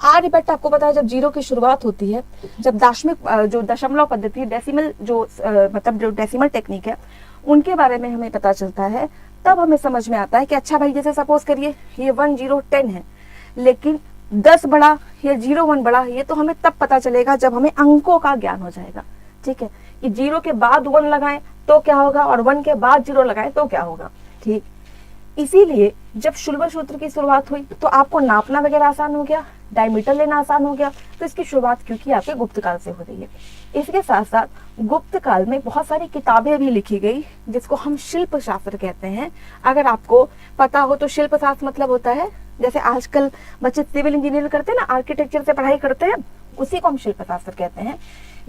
[SPEAKER 1] आर्यभट्ट आपको पता है जब जीरो की शुरुआत होती है, जब दार्शनिक जो दशमलव पद्धति, डेसिमल जो मतलब जो डेसिमल टेक्निक है उनके बारे में हमें पता चलता है, तब हमें समझ में आता है कि अच्छा भाई, जैसे सपोज करिए ये 1 0 10 है, लेकिन 10 बड़ा या 0 1 बड़ा, ये तो हमें तब पता चलेगा जब हमें अंकों का ज्ञान हो जाएगा। ठीक है, कि 0 के बाद 1 लगाएं तो क्या होगा, और 1 के बाद 0 लगाएं तो क्या होगा। ठीक, इसीलिए जब शुल्ब सूत्र की शुरुआत हुई तो आपको नापना वगैरह आसान हो गया, डायमीटर लेना आसान हो गया, तो इसकी शुरुआत क्योंकि आपके गुप्त काल से हो रही है। इसके साथ साथ गुप्त काल में बहुत सारी किताबें भी लिखी गई जिसको हम शिल्प शास्त्र कहते हैं। अगर आपको पता हो तो शिल्प शास्त्र मतलब होता है, जैसे आजकल बच्चे सिविल इंजीनियर करते हैं ना, आर्किटेक्चर से पढ़ाई करते हैं, उसी को हम शिल्प शास्त्र कहते हैं,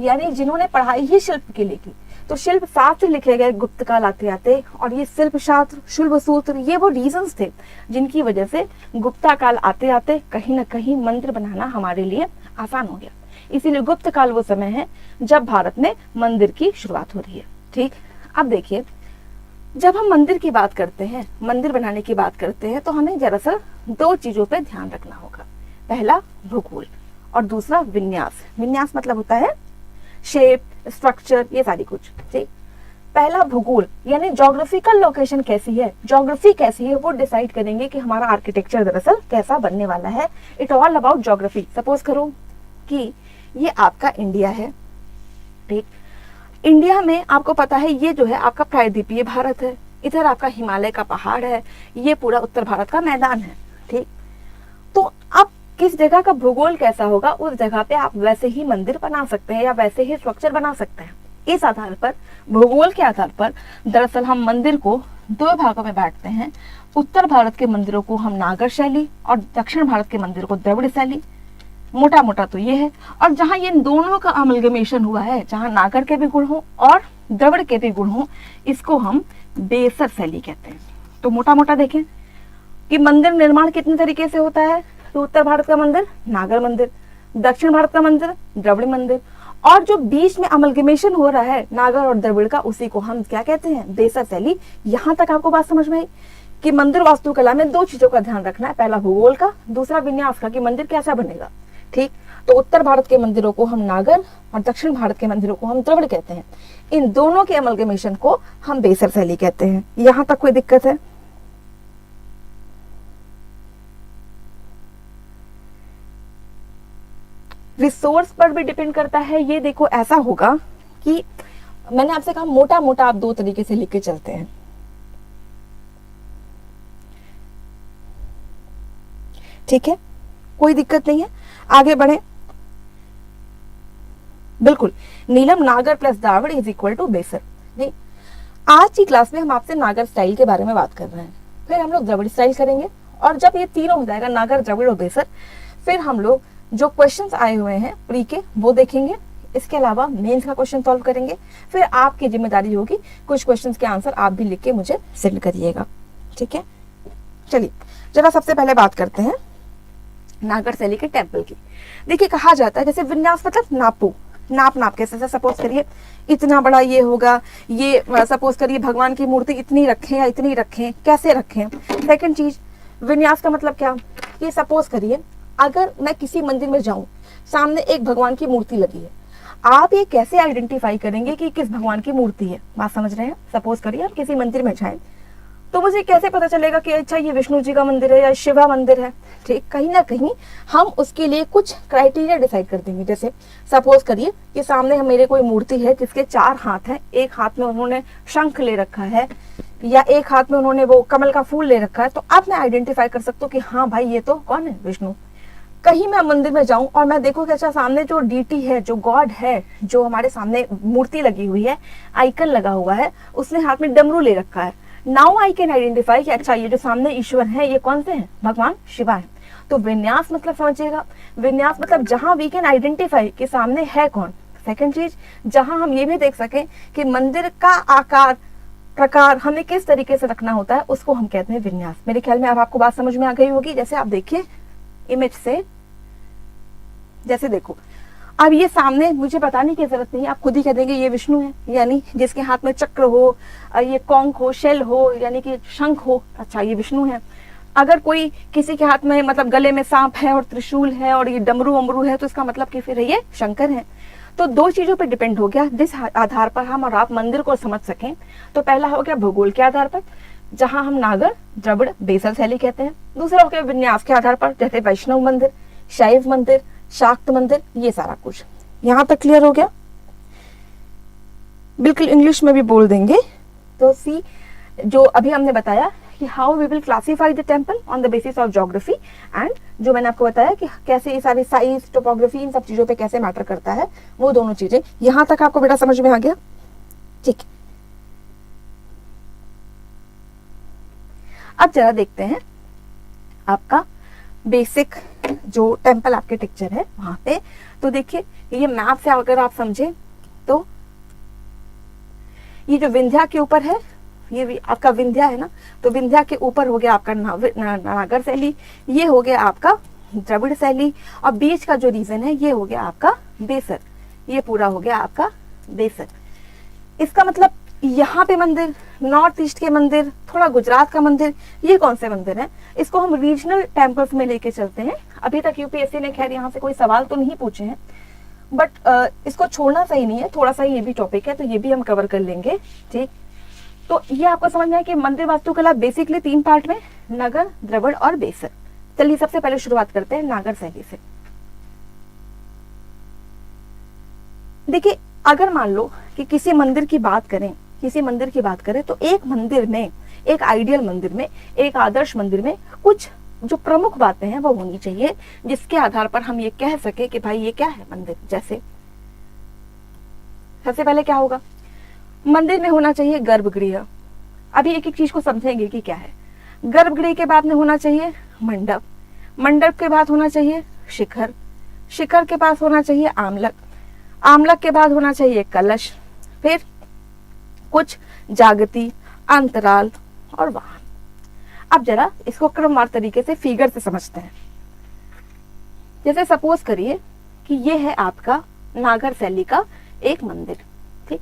[SPEAKER 1] यानी जिन्होंने पढ़ाई ही शिल्प के लिए की। तो शिल्प शास्त्र लिखे गए गुप्त काल आते आते, और ये शिल्प शास्त्र, शुल्ब सूत्र, ये वो रीजंस थे जिनकी वजह से गुप्ता काल आते आते कहीं ना कहीं मंदिर बनाना हमारे लिए आसान हो गया। इसीलिए गुप्त काल वो समय है जब भारत में मंदिर की शुरुआत हो रही है। ठीक, अब देखिए, जब हम मंदिर की बात करते हैं, मंदिर बनाने की बात करते हैं, तो हमें दरअसल 2 चीजों पे ध्यान रखना होगा। पहला भूगोल और दूसरा विन्यास। विन्यास मतलब होता है शेप, स्ट्रक्चर, ये सारी कुछ। ठीक, पहला भूगोल यानी ज्योग्राफिकल लोकेशन कैसी है, ज्योग्राफी कैसी है, वो डिसाइड करेंगे कि हमारा आर्किटेक्चर दरअसल कैसा बनने वाला है। It all about geography. Suppose करो कि ये आपका इंडिया है। ठीक, इंडिया में आपको पता है ये जो है आपका प्रायद्वीपीय भारत है, इधर आपका हिमालय का पहाड़ है, ये पूरा उत्तर भारत का मैदान है। ठीक, तो अब किस जगह का भूगोल कैसा होगा, उस जगह पे आप वैसे ही मंदिर बना सकते हैं या वैसे ही स्ट्रक्चर बना सकते हैं। इस आधार पर, भूगोल के आधार पर दरअसल हम मंदिर को 2 भागों में बांटते हैं। उत्तर भारत के मंदिरों को हम नागर शैली और दक्षिण भारत के मंदिरों को द्रविड़ शैली। मोटा मोटा तो ये है। और जहां ये दोनों का अमलगमेशन हुआ है, जहां नागर के भी गुण हो और द्रविड़ के भी गुण हो, इसको हम बेसर शैली कहते हैं। तो मोटा मोटा देखें कि मंदिर निर्माण कितने तरीके से होता है। तो उत्तर भारत का मंदिर नागर मंदिर, दक्षिण भारत का मंदिर द्रविड़ मंदिर, और जो बीच में अमलगमेशन हो रहा है नागर और द्रविड़ का, उसी को हम क्या कहते हैं, बेसर शैली। यहां तक आपको बात समझ में आई कि मंदिर वास्तुकला में 2 चीजों का ध्यान रखना है, पहला भूगोल का, दूसरा विन्यास का, कि मंदिर कैसा बनेगा। ठीक, तो उत्तर भारत के मंदिरों को हम नागर और दक्षिण भारत के मंदिरों को हम द्रविड़ कहते हैं। इन दोनों के अमलगमेशन को हम बेसर शैली कहते हैं। यहां तक कोई दिक्कत है? रिसोर्स पर भी डिपेंड करता है। ये देखो, ऐसा होगा कि मैंने आपसे कहा मोटा मोटा आप 2 तरीके से लिख के चलते हैं। ठीक है, कोई दिक्कत नहीं है, आगे बढ़े। बिल्कुल, Neelam, Nagara plus Dravida is equal to Vesara. नहीं, आज की क्लास में हम आपसे नागर स्टाइल के बारे में बात कर रहे हैं, फिर हम लोग द्रविड़ स्टाइल करेंगे, और जब ये तीनों हो जाएगा, नागर, द्रविड़ और बेसर, फिर हम लोग जो क्वेश्चंस आए हुए हैं प्री के वो देखेंगे। इसके अलावा मेंस का क्वेश्चन सॉल्व करेंगे। फिर आपकी जिम्मेदारी होगी कुछ क्वेश्चंस के आंसर आप भी लिख के मुझे सेंड करिएगा। ठीक है, चलिए जरा सबसे पहले बात करते हैं नागर शैली के टेम्पल की। देखिए, कहा जाता है जैसे विन्यास मतलब नापो, नाप के, सपोज करिए इतना बड़ा ये होगा, ये सपोज करिए भगवान की मूर्ति इतनी रखें या इतनी रखें, कैसे रखें। सेकंड चीज, विन्यास का मतलब क्या, ये सपोज करिए अगर मैं किसी मंदिर में जाऊं, सामने एक भगवान की मूर्ति लगी है, आप ये कैसे आइडेंटिफाई करेंगे कि किस भगवान की मूर्ति है। बात समझ रहे हैं? सपोज करिए आप किसी मंदिर में जाएं, तो मुझे कैसे पता चलेगा कि अच्छा ये विष्णु जी का मंदिर है या शिवा मंदिर है? ठीक, कहीं ना कहीं हम उसके लिए कुछ क्राइटेरिया डिसाइड कर देंगे। जैसे सपोज करिए कि सामने हम मेरे कोई मूर्ति है जिसके 4 हाथ हैं, एक हाथ में उन्होंने शंख ले रखा है या एक हाथ में उन्होंने वो कमल का फूल ले रखा है, तो अब मैं आइडेंटिफाई कर सकता हूँ कि हाँ भाई ये तो कौन है? विष्णु। कहीं मैं मंदिर में जाऊं और मैं देखूं कि अच्छा सामने जो डीटी है, जो गॉड है, जो हमारे सामने मूर्ति लगी हुई है, आइकन लगा हुआ है, उसने हाथ में डमरू ले रखा है। नाउ आई कैन आइडेंटिफाई कि अच्छा ये जो सामने ईश्वर है ये कौन से हैं? भगवान शिवा है। तो विन्यास मतलब समझिएगा, विन्यास मतलब जहां वी कैन आइडेंटिफाई कि सामने है कौन। सेकंड चीज, जहां हम ये भी देख सकें कि मंदिर का आकार प्रकार हमें किस तरीके से रखना होता है, उसको हम कहते हैं विन्यास। मेरे ख्याल में अब आपको बात समझ में आ गई होगी। जैसे आप देखिए इमेज से, जैसे देखो अब ये सामने मुझे बताने की जरूरत नहीं, आप खुद ही कह देंगे ये विष्णु है, यानी जिसके हाथ में चक्र हो, ये कौंक हो, शेल हो, यानी कि शंख हो, अच्छा ये विष्णु है। अगर कोई किसी के हाथ में मतलब गले में सांप है और त्रिशूल है और ये डमरू वमरू है, तो इसका मतलब कि फिर ये शंकर है। तो 2 चीजों पर डिपेंड हो गया जिस आधार पर हम और आप मंदिर को समझ सकें। तो पहला हो गया भूगोल के आधार पर, जहां हम नागर, द्रविड़, बेसल शैली कहते हैं। दूसरा हो गया विन्यास के आधार पर, जैसे वैष्णव मंदिर, शैव मंदिर, शाक्त मंदिर, ये सारा कुछ। यहां तक क्लियर हो गया? बिल्कुल इंग्लिश में भी बोल देंगे। तो सी, जो अभी हमने बताया कि how we will classify the temple on the basis of geography, and जो मैंने आपको बताया कि कैसे ये सारी साइज, टोपोग्राफी, इन सब चीजों पे कैसे मैटर करता है, वो दोनों चीजें। यहां तक आपको बेटा समझ में आ गया? ठीक। अब जरा देखते हैं आपका बेसिक जो टेम्पल आर्किटेक्चर है वहां पे। तो देखिए ये मैप से अगर आप समझे तो ये जो विंध्या के ऊपर है, ये आपका विंध्या है ना, तो विंध्या के ऊपर हो गया आपका नागर शैली, ये हो गया आपका द्रविड़ शैली, और बीच का जो रीजन है ये हो गया आपका बेसर, ये पूरा हो गया आपका बेसर। इसका मतलब यहाँ पे मंदिर, नॉर्थ ईस्ट के मंदिर, थोड़ा गुजरात का मंदिर, ये कौन से मंदिर हैं? इसको हम रीजनल टेम्पल्स में लेके चलते हैं। अभी तक यूपीएससी ने खैर यहाँ से कोई सवाल तो नहीं पूछे हैं, बट इसको छोड़ना सही नहीं है, थोड़ा सा ये भी टॉपिक है तो ये भी हम कवर कर लेंगे। ठीक, तो ये आपको समझना है कि मंदिर वास्तुकला बेसिकली 3 पार्ट में, नगर, द्रविड़ और बेसर। चलिए सबसे पहले शुरुआत करते हैं नागर शैली से। देखिए अगर मान लो कि किसी मंदिर की बात करें, तो एक मंदिर में, एक आइडियल मंदिर में, एक आदर्श मंदिर में कुछ जो प्रमुख बातें हैं वो होनी चाहिए, जिसके आधार पर हम ये कह सके कि भाई ये क्या है मंदिर। जैसे सबसे पहले क्या होगा? मंदिर में होना चाहिए गर्भगृह। अभी एक एक चीज को समझेंगे कि क्या है। गर्भगृह के बाद में होना चाहिए मंडप, मंडप के बाद होना चाहिए शिखर, शिखर के पास होना चाहिए आमलक, आमलक के बाद होना चाहिए कलश, फिर कुछ जागती, अंतराल और वाहन। अब जरा इसको क्रमवार तरीके से फिगर से समझते हैं। जैसे सपोज करिए कि ये है आपका नागर शैली का एक मंदिर। ठीक,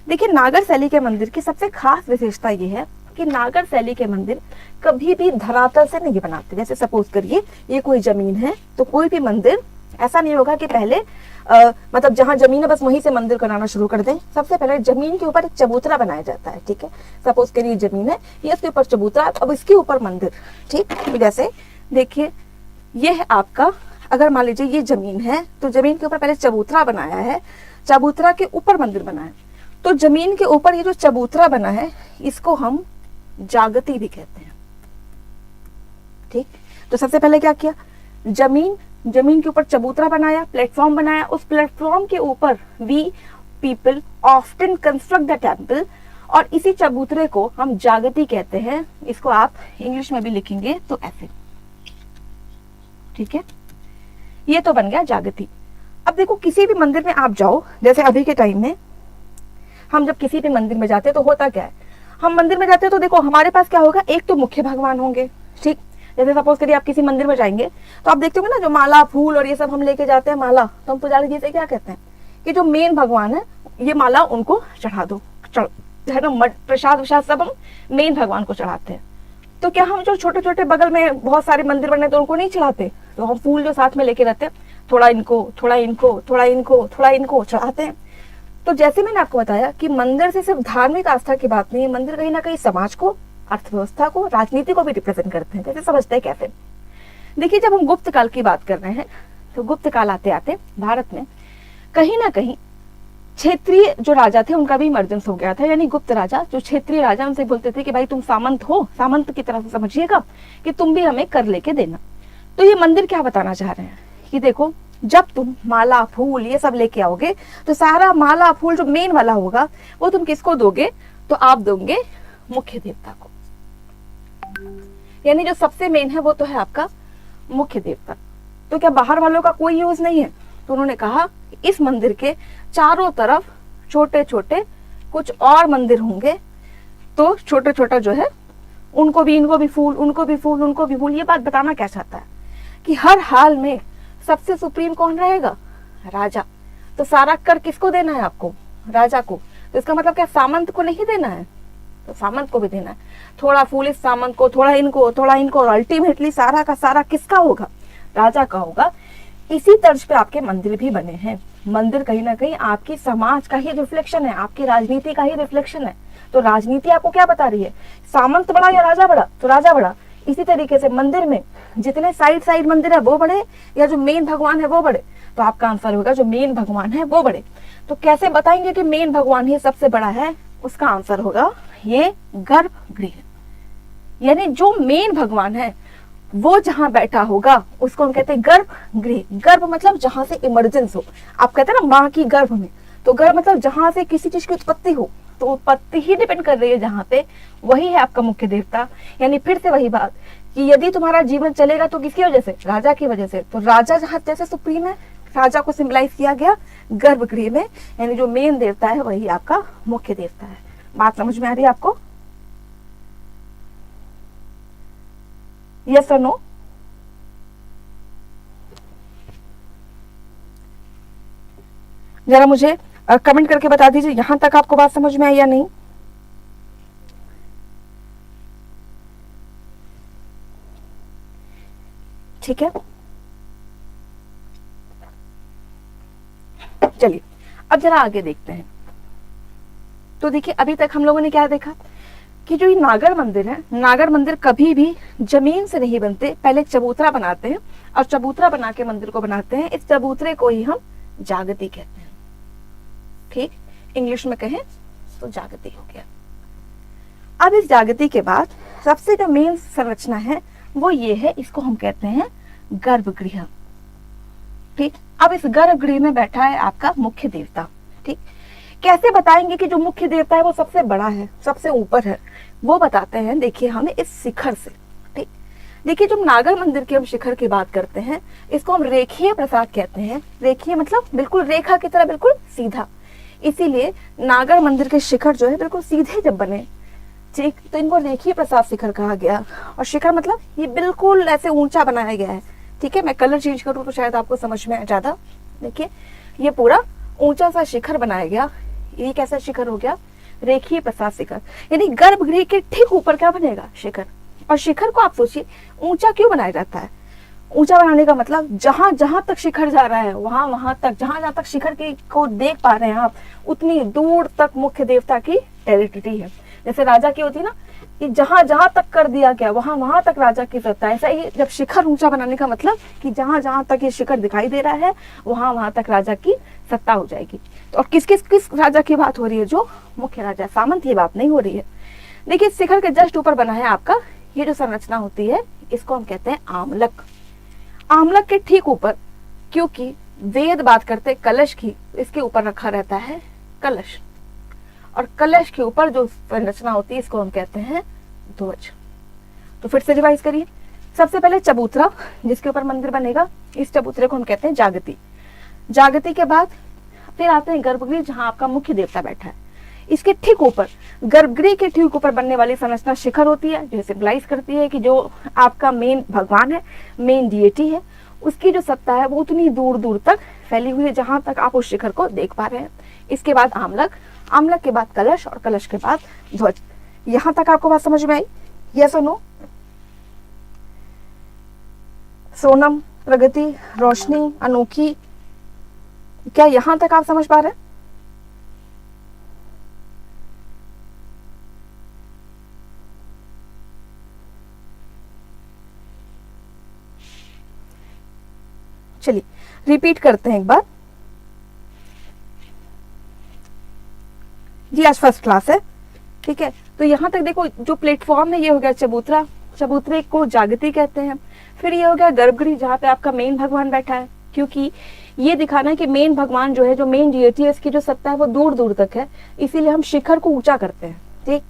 [SPEAKER 1] देखिए नागर शैली के मंदिर की सबसे खास विशेषता ये है कि नागर शैली के मंदिर कभी भी धरातल से नहीं बनाते। जैसे सपोज करिए ये कोई जमीन है, तो कोई भी मंदिर ऐसा नहीं होगा कि पहले मतलब जहां जमीन है बस वहीं से मंदिर बनाना शुरू कर दें। सबसे पहले जमीन के ऊपर एक चबूतरा बनाया जाता है। ठीक है, सपोज करिए जमीन है, ये इसके ऊपर चबूतरा, अब इसके ऊपर मंदिर। ठीक, तो जैसे देखिए ये है आपका, अगर मान लीजिए ये जमीन है तो जमीन के ऊपर पहले चबूतरा बनाया है, चबूतरा के ऊपर मंदिर बना है। तो जमीन के ऊपर ये जो चबूतरा बना है इसको हम जागती भी कहते हैं। ठीक, तो सबसे पहले क्या किया? जमीन के ऊपर चबूतरा बनाया, प्लेटफॉर्म बनाया, उस प्लेटफॉर्म के ऊपर we people often construct the temple, और इसी चबूतरे को हम जागती कहते हैं। इसको आप इंग्लिश में भी लिखेंगे तो ऐसे। ठीक है, ये तो बन गया जागती। अब देखो किसी भी मंदिर में आप जाओ, जैसे अभी के टाइम में हम जब किसी भी मंदिर में जाते हैं तो होता क्या है, हम मंदिर में जाते हैं तो देखो हमारे पास क्या होगा, एक तो मुख्य भगवान होंगे। ठीक, जैसे सपोज करिए आप किसी मंदिर में जाएंगे तो आप देखते होंगे ना जो माला फूल और ये सब हम लेके जाते हैं माला, तो हम पुजारी जी से क्या कहते हैं कि जो मेन भगवान है ये माला उनको चढ़ा दो, है ना, प्रसाद विसाद सब हम मेन भगवान को चढ़ाते हैं। तो क्या हम जो छोटे छोटे बगल में बहुत सारे मंदिर बने तो उनको नहीं चढ़ाते? तो हम फूल जो साथ में लेके रहते हैं, थोड़ा इनको, थोड़ा इनको, थोड़ा इनको, थोड़ा इनको चढ़ाते हैं। तो जैसे मैंने आपको बताया कि मंदिर से सिर्फ धार्मिक आस्था की बात नहीं है, मंदिर कहीं ना कहीं समाज को, अर्थव्यवस्था को, राजनीति को भी रिप्रेजेंट करते हैं। जैसे समझते हैं कैसे, देखिए जब हम गुप्त काल की बात कर रहे हैं तो गुप्त काल आते आते भारत में कहीं ना कहीं क्षेत्रीय जो राजा थे उनका भी इमर्जेंस हो गया था। यानी गुप्त राजा, जो क्षेत्रीय राजा, उनसे बोलते थे कि भाई तुम सामंत हो, सामंत की तरफ समझिएगा कि तुम भी हमें कर लेके देना। तो ये मंदिर क्या बताना चाह रहे हैं कि देखो, जब तुम माला फूल ये सब लेके आओगे तो सारा माला फूल जो मेन वाला होगा वो तुम किसको दोगे? तो आप दोगे मुख्य देवता को। यानी जो सबसे मेन है वो तो है आपका मुख्य देवता। तो क्या बाहर वालों का कोई यूज नहीं है? तो उन्होंने कहा इस मंदिर के चारों तरफ छोटे छोटे कुछ और मंदिर होंगे, तो छोटे छोटा जो है उनको भी, इनको भी फूल, उनको भी फूल, उनको भी फूल। ये बात बताना क्या चाहता है कि हर हाल में सबसे सुप्रीम कौन रहेगा? राजा। तो सारा कर किसको देना है आपको? राजा को। तो इसका मतलब क्या सामंत को नहीं देना है? तो सामंत को भी देना है। थोड़ा फूल इस सामंत को, थोड़ा इनको, थोड़ा इनको, और अल्टीमेटली सारा का सारा किसका होगा? राजा का होगा। इसी तर्ज पे आपके मंदिर भी बने हैं। मंदिर कहीं ना कहीं आपकी समाज का ही रिफ्लेक्शन है, आपकी राजनीति का ही रिफ्लेक्शन है। तो राजनीति आपको क्या बता रही है? सामंत बड़ा या राजा बड़ा? तो राजा बड़ा। इसी तरीके से मंदिर में जितने साइड साइड मंदिर है वो बड़े या जो मेन भगवान है वो बड़े? तो आपका आंसर होगा जो मेन भगवान है वो बड़े। तो कैसे बताएंगे कि मेन भगवान ही सबसे बड़ा है? उसका आंसर होगा ये गर्भगृह। यानी जो मेन भगवान है वो जहां बैठा होगा उसको हम कहते हैं गर्भगृह। गर्भ मतलब जहां से इमरजेंस हो। आप कहते हैं ना माँ की गर्भ में, तो गर्भ मतलब जहां से किसी चीज की उत्पत्ति हो। तो उत्पत्ति ही डिपेंड कर रही है जहां पे, वही है आपका मुख्य देवता। यानी फिर से वही बात कि यदि तुम्हारा जीवन चलेगा तो किसकी वजह से? राजा की वजह से। तो राजा जहां जैसे सुप्रीम है, राजा को सिंबलाइज किया गया गर्भगृह में। यानी जो मेन देवता है वही आपका मुख्य देवता है। बात समझ में आ रही है आपको? यस और नो? जरा मुझे कमेंट करके बता दीजिए यहां तक आपको बात समझ में आई या नहीं। ठीक है, चलिए अब जरा आगे देखते हैं। तो देखिए अभी तक हम लोगों ने क्या देखा कि जो ये नागर मंदिर है, नागर मंदिर कभी भी जमीन से नहीं बनते। पहले चबूतरा बनाते हैं और चबूतरा बना के मंदिर को बनाते हैं। इस चबूतरे को ही हम जागती कहते हैं। ठीक, इंग्लिश में कहें तो जागती हो गया। अब इस जागती के बाद सबसे जो मेन संरचना है वो ये है, इसको हम कहते हैं गर्भगृह। ठीक, अब इस गर्भगृह में बैठा है आपका मुख्य देवता। ठीक, कैसे बताएंगे कि जो मुख्य देवता है वो सबसे बड़ा है, सबसे ऊपर है? वो बताते हैं, देखिए हमें इस शिखर से। ठीक, देखिए जब नागर मंदिर के हम शिखर की बात करते हैं इसको हम रेखीय प्रासाद कहते हैं। रेखीय मतलब बिल्कुल रेखा की तरह, बिल्कुल सीधा। इसीलिए नागर मंदिर के शिखर जो है बिल्कुल सीधे जब बने, ठीक, तो इनको रेखीय प्रासाद शिखर कहा गया। और शिखर मतलब ये बिल्कुल ऐसे ऊंचा बनाया गया है। ठीक है, मैं कलर चेंज करूँ तो शायद आपको समझ में आए ज्यादा। देखिए ये पूरा ऊंचा सा शिखर बनाया गया। ये कैसा शिखर हो गया? रेखीय प्रासाद शिखर। यानी गर्भगृह के ठीक ऊपर क्या बनेगा? शिखर। और शिखर को आप सोचिए ऊंचा क्यों बनाया जाता है? ऊंचा बनाने का मतलब जहां जहां तक शिखर जा रहा है वहां वहां तक, जहां जहां तक शिखर की को देख पा रहे हैं आप, उतनी दूर तक मुख्य देवता की टेरिटरी है। जैसे राजा की होती है ना कि जहां जहां तक कर दिया गया वहां वहां तक राजा की सत्ता है। ऐसा ही जब शिखर ऊंचा बनाने का मतलब कि जहां जहां तक ये शिखर दिखाई दे रहा है वहां वहां तक राजा की सत्ता हो जाएगी। तो और किस किस किस राजा की बात हो रही है? जो मुख्य राजा, सामंत की बात नहीं हो रही है। देखिए शिखर के जस्ट ऊपर बना है आपका ये जो संरचना होती है, इसको हम कहते हैं आमलक। आमलक के ठीक ऊपर, क्योंकि वेद बात करते कलश की, इसके ऊपर रखा रहता है कलश। और कलश के ऊपर जो संरचना होती है इसको हम कहते हैं ध्वज। तो फिर से रिवाइज करिए। सबसे पहले चबूतरा जिसके ऊपर मंदिर बनेगा, इस चबूतरे को हम कहते हैं जागती। जागती के बाद फिर आते हैं गर्भगृह जहां आपका मुख्य देवता बैठा है। इसके ठीक ऊपर, गर्भगृह के ठीक ऊपर बनने वाली संरचना शिखर होती है, जो सिंबलाइज करती है कि जो आपका मेन भगवान है, मेन डिएटी है, उसकी जो सत्ता है वो उतनी दूर दूर तक फैली हुई है जहां तक आप उस शिखर को देख पा रहे हैं। इसके बाद आमलक, आमलक के बाद कलश और कलश के बाद ध्वज। यहां तक आपको बात समझ में आई? यस और नो? सोनम, प्रगति, रोशनी, अनोखी, क्या यहां तक आप समझ पा रहे हैं? रिपीट करते हैं एक बार जी, आज फर्स्ट क्लास है, ठीक है। तो यहाँ तक देखो जो प्लेटफॉर्म है ये हो गया चबूतरा, चबूतरे को जागती कहते हैं। फिर ये हो गया गर्भगृह जहाँ पे आपका मेन भगवान बैठा है, क्योंकि ये दिखाना है कि मेन भगवान जो है, जो मेन डिएटी है, इसकी जो सत्ता है वो दूर दूर तक है, इसीलिए हम शिखर को ऊंचा करते हैं, ठीक।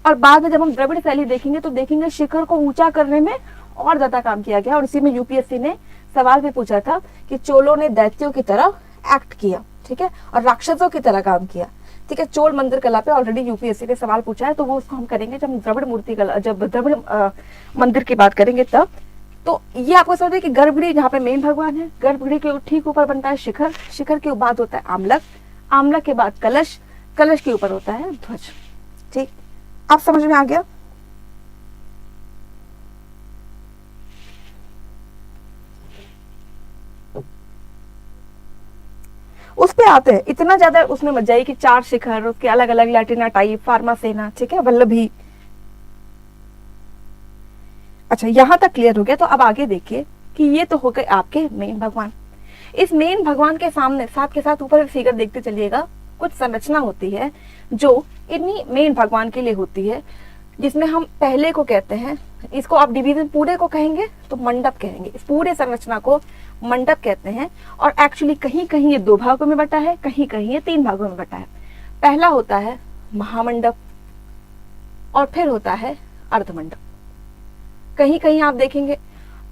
[SPEAKER 1] और बाद में जब हम द्रविड़ शैली देखेंगे तो देखेंगे शिखर को ऊंचा करने में और ज्यादा काम किया गया। और इसी में यूपीएससी ने सवाल भी पूछा था कि चोलों ने दैत्यों की तरह एक्ट किया, ठीक है, और राक्षसों की तरह काम किया, ठीक है। चोल मंदिर कला पे ऑलरेडी यूपीएससी ने सवाल पूछा है, तो वो उसको हम करेंगे जब द्रविड़ मूर्ति कला, जब द्रविड़ मंदिर की बात करेंगे तब। तो ये आपको समझिए कि गर्भगृह जहाँ पे मेन भगवान है, गर्भगृह के ठीक ऊपर बनता है शिखर, शिखर के बाद होता है आमलक, आमलक के बाद कलश, कलश के ऊपर होता है ध्वज, ठीक। आप समझ में आ गया? उस पे आते हैं, इतना ज्यादा उसमें मत जाइए कि 4 शिखर, उसके अलग अलग लैटिना टाइप, फार्मासेना, ठीक है, वल्लभी। अच्छा, यहां तक क्लियर हो गया। तो अब आगे देखिए कि ये तो हो गए आपके मेन भगवान। इस मेन भगवान के सामने साथ के साथ ऊपर फिगर देखते चलिएगा, कुछ संरचना होती है जो इन्हीं मेन भगवान के लिए होती है, जिसमें हम पहले को कहते हैं, इसको आप डिवीजन पूरे को कहेंगे तो मंडप कहेंगे, इस पूरे संरचना को मंडप कहते हैं। और एक्चुअली कहीं कहीं ये 2 भागों में बटा है, कहीं कहीं ये 3 भागों में बटा है। पहला होता है महामंडप और फिर होता है अर्धमंडप। कहीं कहीं आप देखेंगे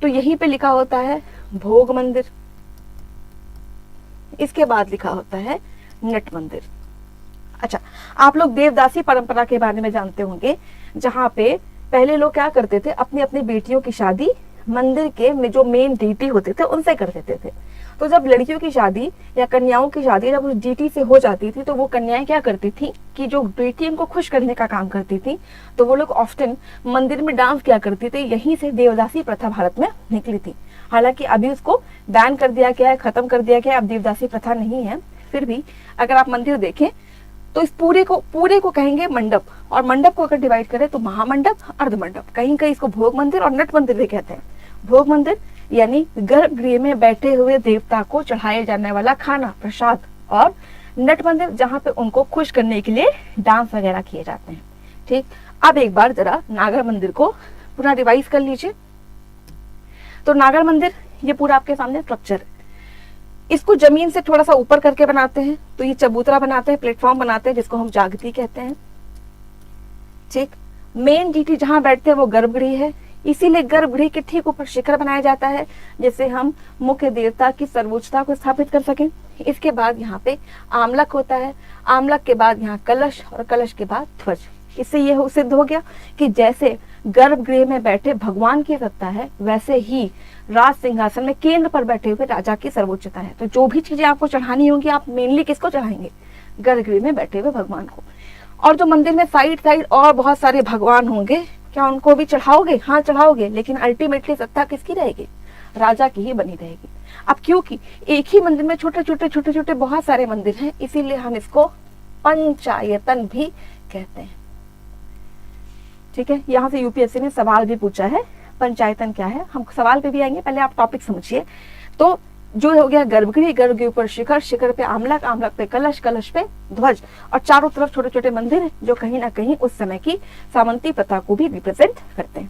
[SPEAKER 1] तो यहीं पे लिखा होता है भोग मंदिर, इसके बाद लिखा होता है नट मंदिर। अच्छा, आप लोग देवदासी परंपरा के बारे में जानते होंगे, जहां पे पहले लोग क्या करते थे, अपनी अपनी बेटियों की शादी मंदिर के में जो मेन डीटी होते थे उनसे कर देते थे। तो जब लड़कियों की शादी या कन्याओं की शादी जब उस डीटी से हो जाती थी, तो वो कन्याएं क्या करती थी कि जो बेटी उनको खुश करने का काम करती थी, तो वो लोग ऑफ्टन मंदिर में डांस किया करते थे। यहीं से देवदासी प्रथा भारत में निकली थी। हालांकि अभी उसको बैन कर दिया गया है, खत्म कर दिया गया है, अब देवदासी प्रथा नहीं है। फिर भी अगर आप मंदिर देखें तो इस पूरे को कहेंगे मंडप, और मंडप को अगर डिवाइड करें तो महामंडप, अर्धमंडप, कहीं कहीं इसको भोग मंदिर और नट मंदिर भी कहते हैं। भोग मंदिर यानी गर्भगृह में बैठे हुए देवता को चढ़ाए जाने वाला खाना प्रसाद, और नट मंदिर जहाँ पे उनको खुश करने के लिए डांस वगैरह किए जाते हैं, ठीक। अब एक बार जरा नागर मंदिर को पूरा रिवाइज कर लीजिए। तो नागर मंदिर ये पूरा आपके सामने स्ट्रक्चर है। इसको जमीन से थोड़ा सा ऊपर करके बनाते हैं, तो ये चबूतरा बनाते हैं, प्लेटफॉर्म बनाते हैं, जिसको हम जागती कहते हैं, ठीक। मेन डीटी जहां बैठते हैं वो गर्भगृह है, इसीलिए गर्भगृह के ठीक ऊपर शिखर बनाया जाता है, जिससे हम मुख्य देवता की सर्वोच्चता को स्थापित कर सकें। इसके बाद यहाँ पे आमलक होता है, आमलक के बाद यहाँ कलश, और कलश के बाद ध्वज। इससे ये सिद्ध हो गया कि जैसे गर्भगृह में बैठे भगवान की सत्ता है, वैसे ही राज सिंहासन में केंद्र पर बैठे हुए राजा की सर्वोच्चता है। तो जो भी चीजें आपको चढ़ानी होंगी, आप मेनली किसको चढ़ाएंगे? गर्भगृह में बैठे हुए भगवान को। और जो मंदिर में साइड साइड और बहुत सारे भगवान होंगे, क्या उनको भी चढ़ाओगे? हाँ चढ़ाओगे, लेकिन अल्टीमेटली सत्ता किसकी रहेगी? राजा की ही बनी रहेगी। अब क्योंकि एक ही मंदिर में छोटे छोटे बहुत सारे मंदिर हैं, इसीलिए हम इसको पंचायतन भी कहते हैं, ठीक है। यहाँ से यूपीएससी ने सवाल भी पूछा है, पंचायतन क्या है, हम सवाल पे भी आएंगे, पहले आप टॉपिक समझिए। तो जो हो गया गर्भगृह, गर्भ के ऊपर शिखर, शिखर पे आमलक, आमलक पे कलश, कलश पे ध्वज, और चारों तरफ छोटे छोटे मंदिर जो कहीं ना कहीं उस समय की सामंती प्रथा को भी रिप्रेजेंट करते हैं।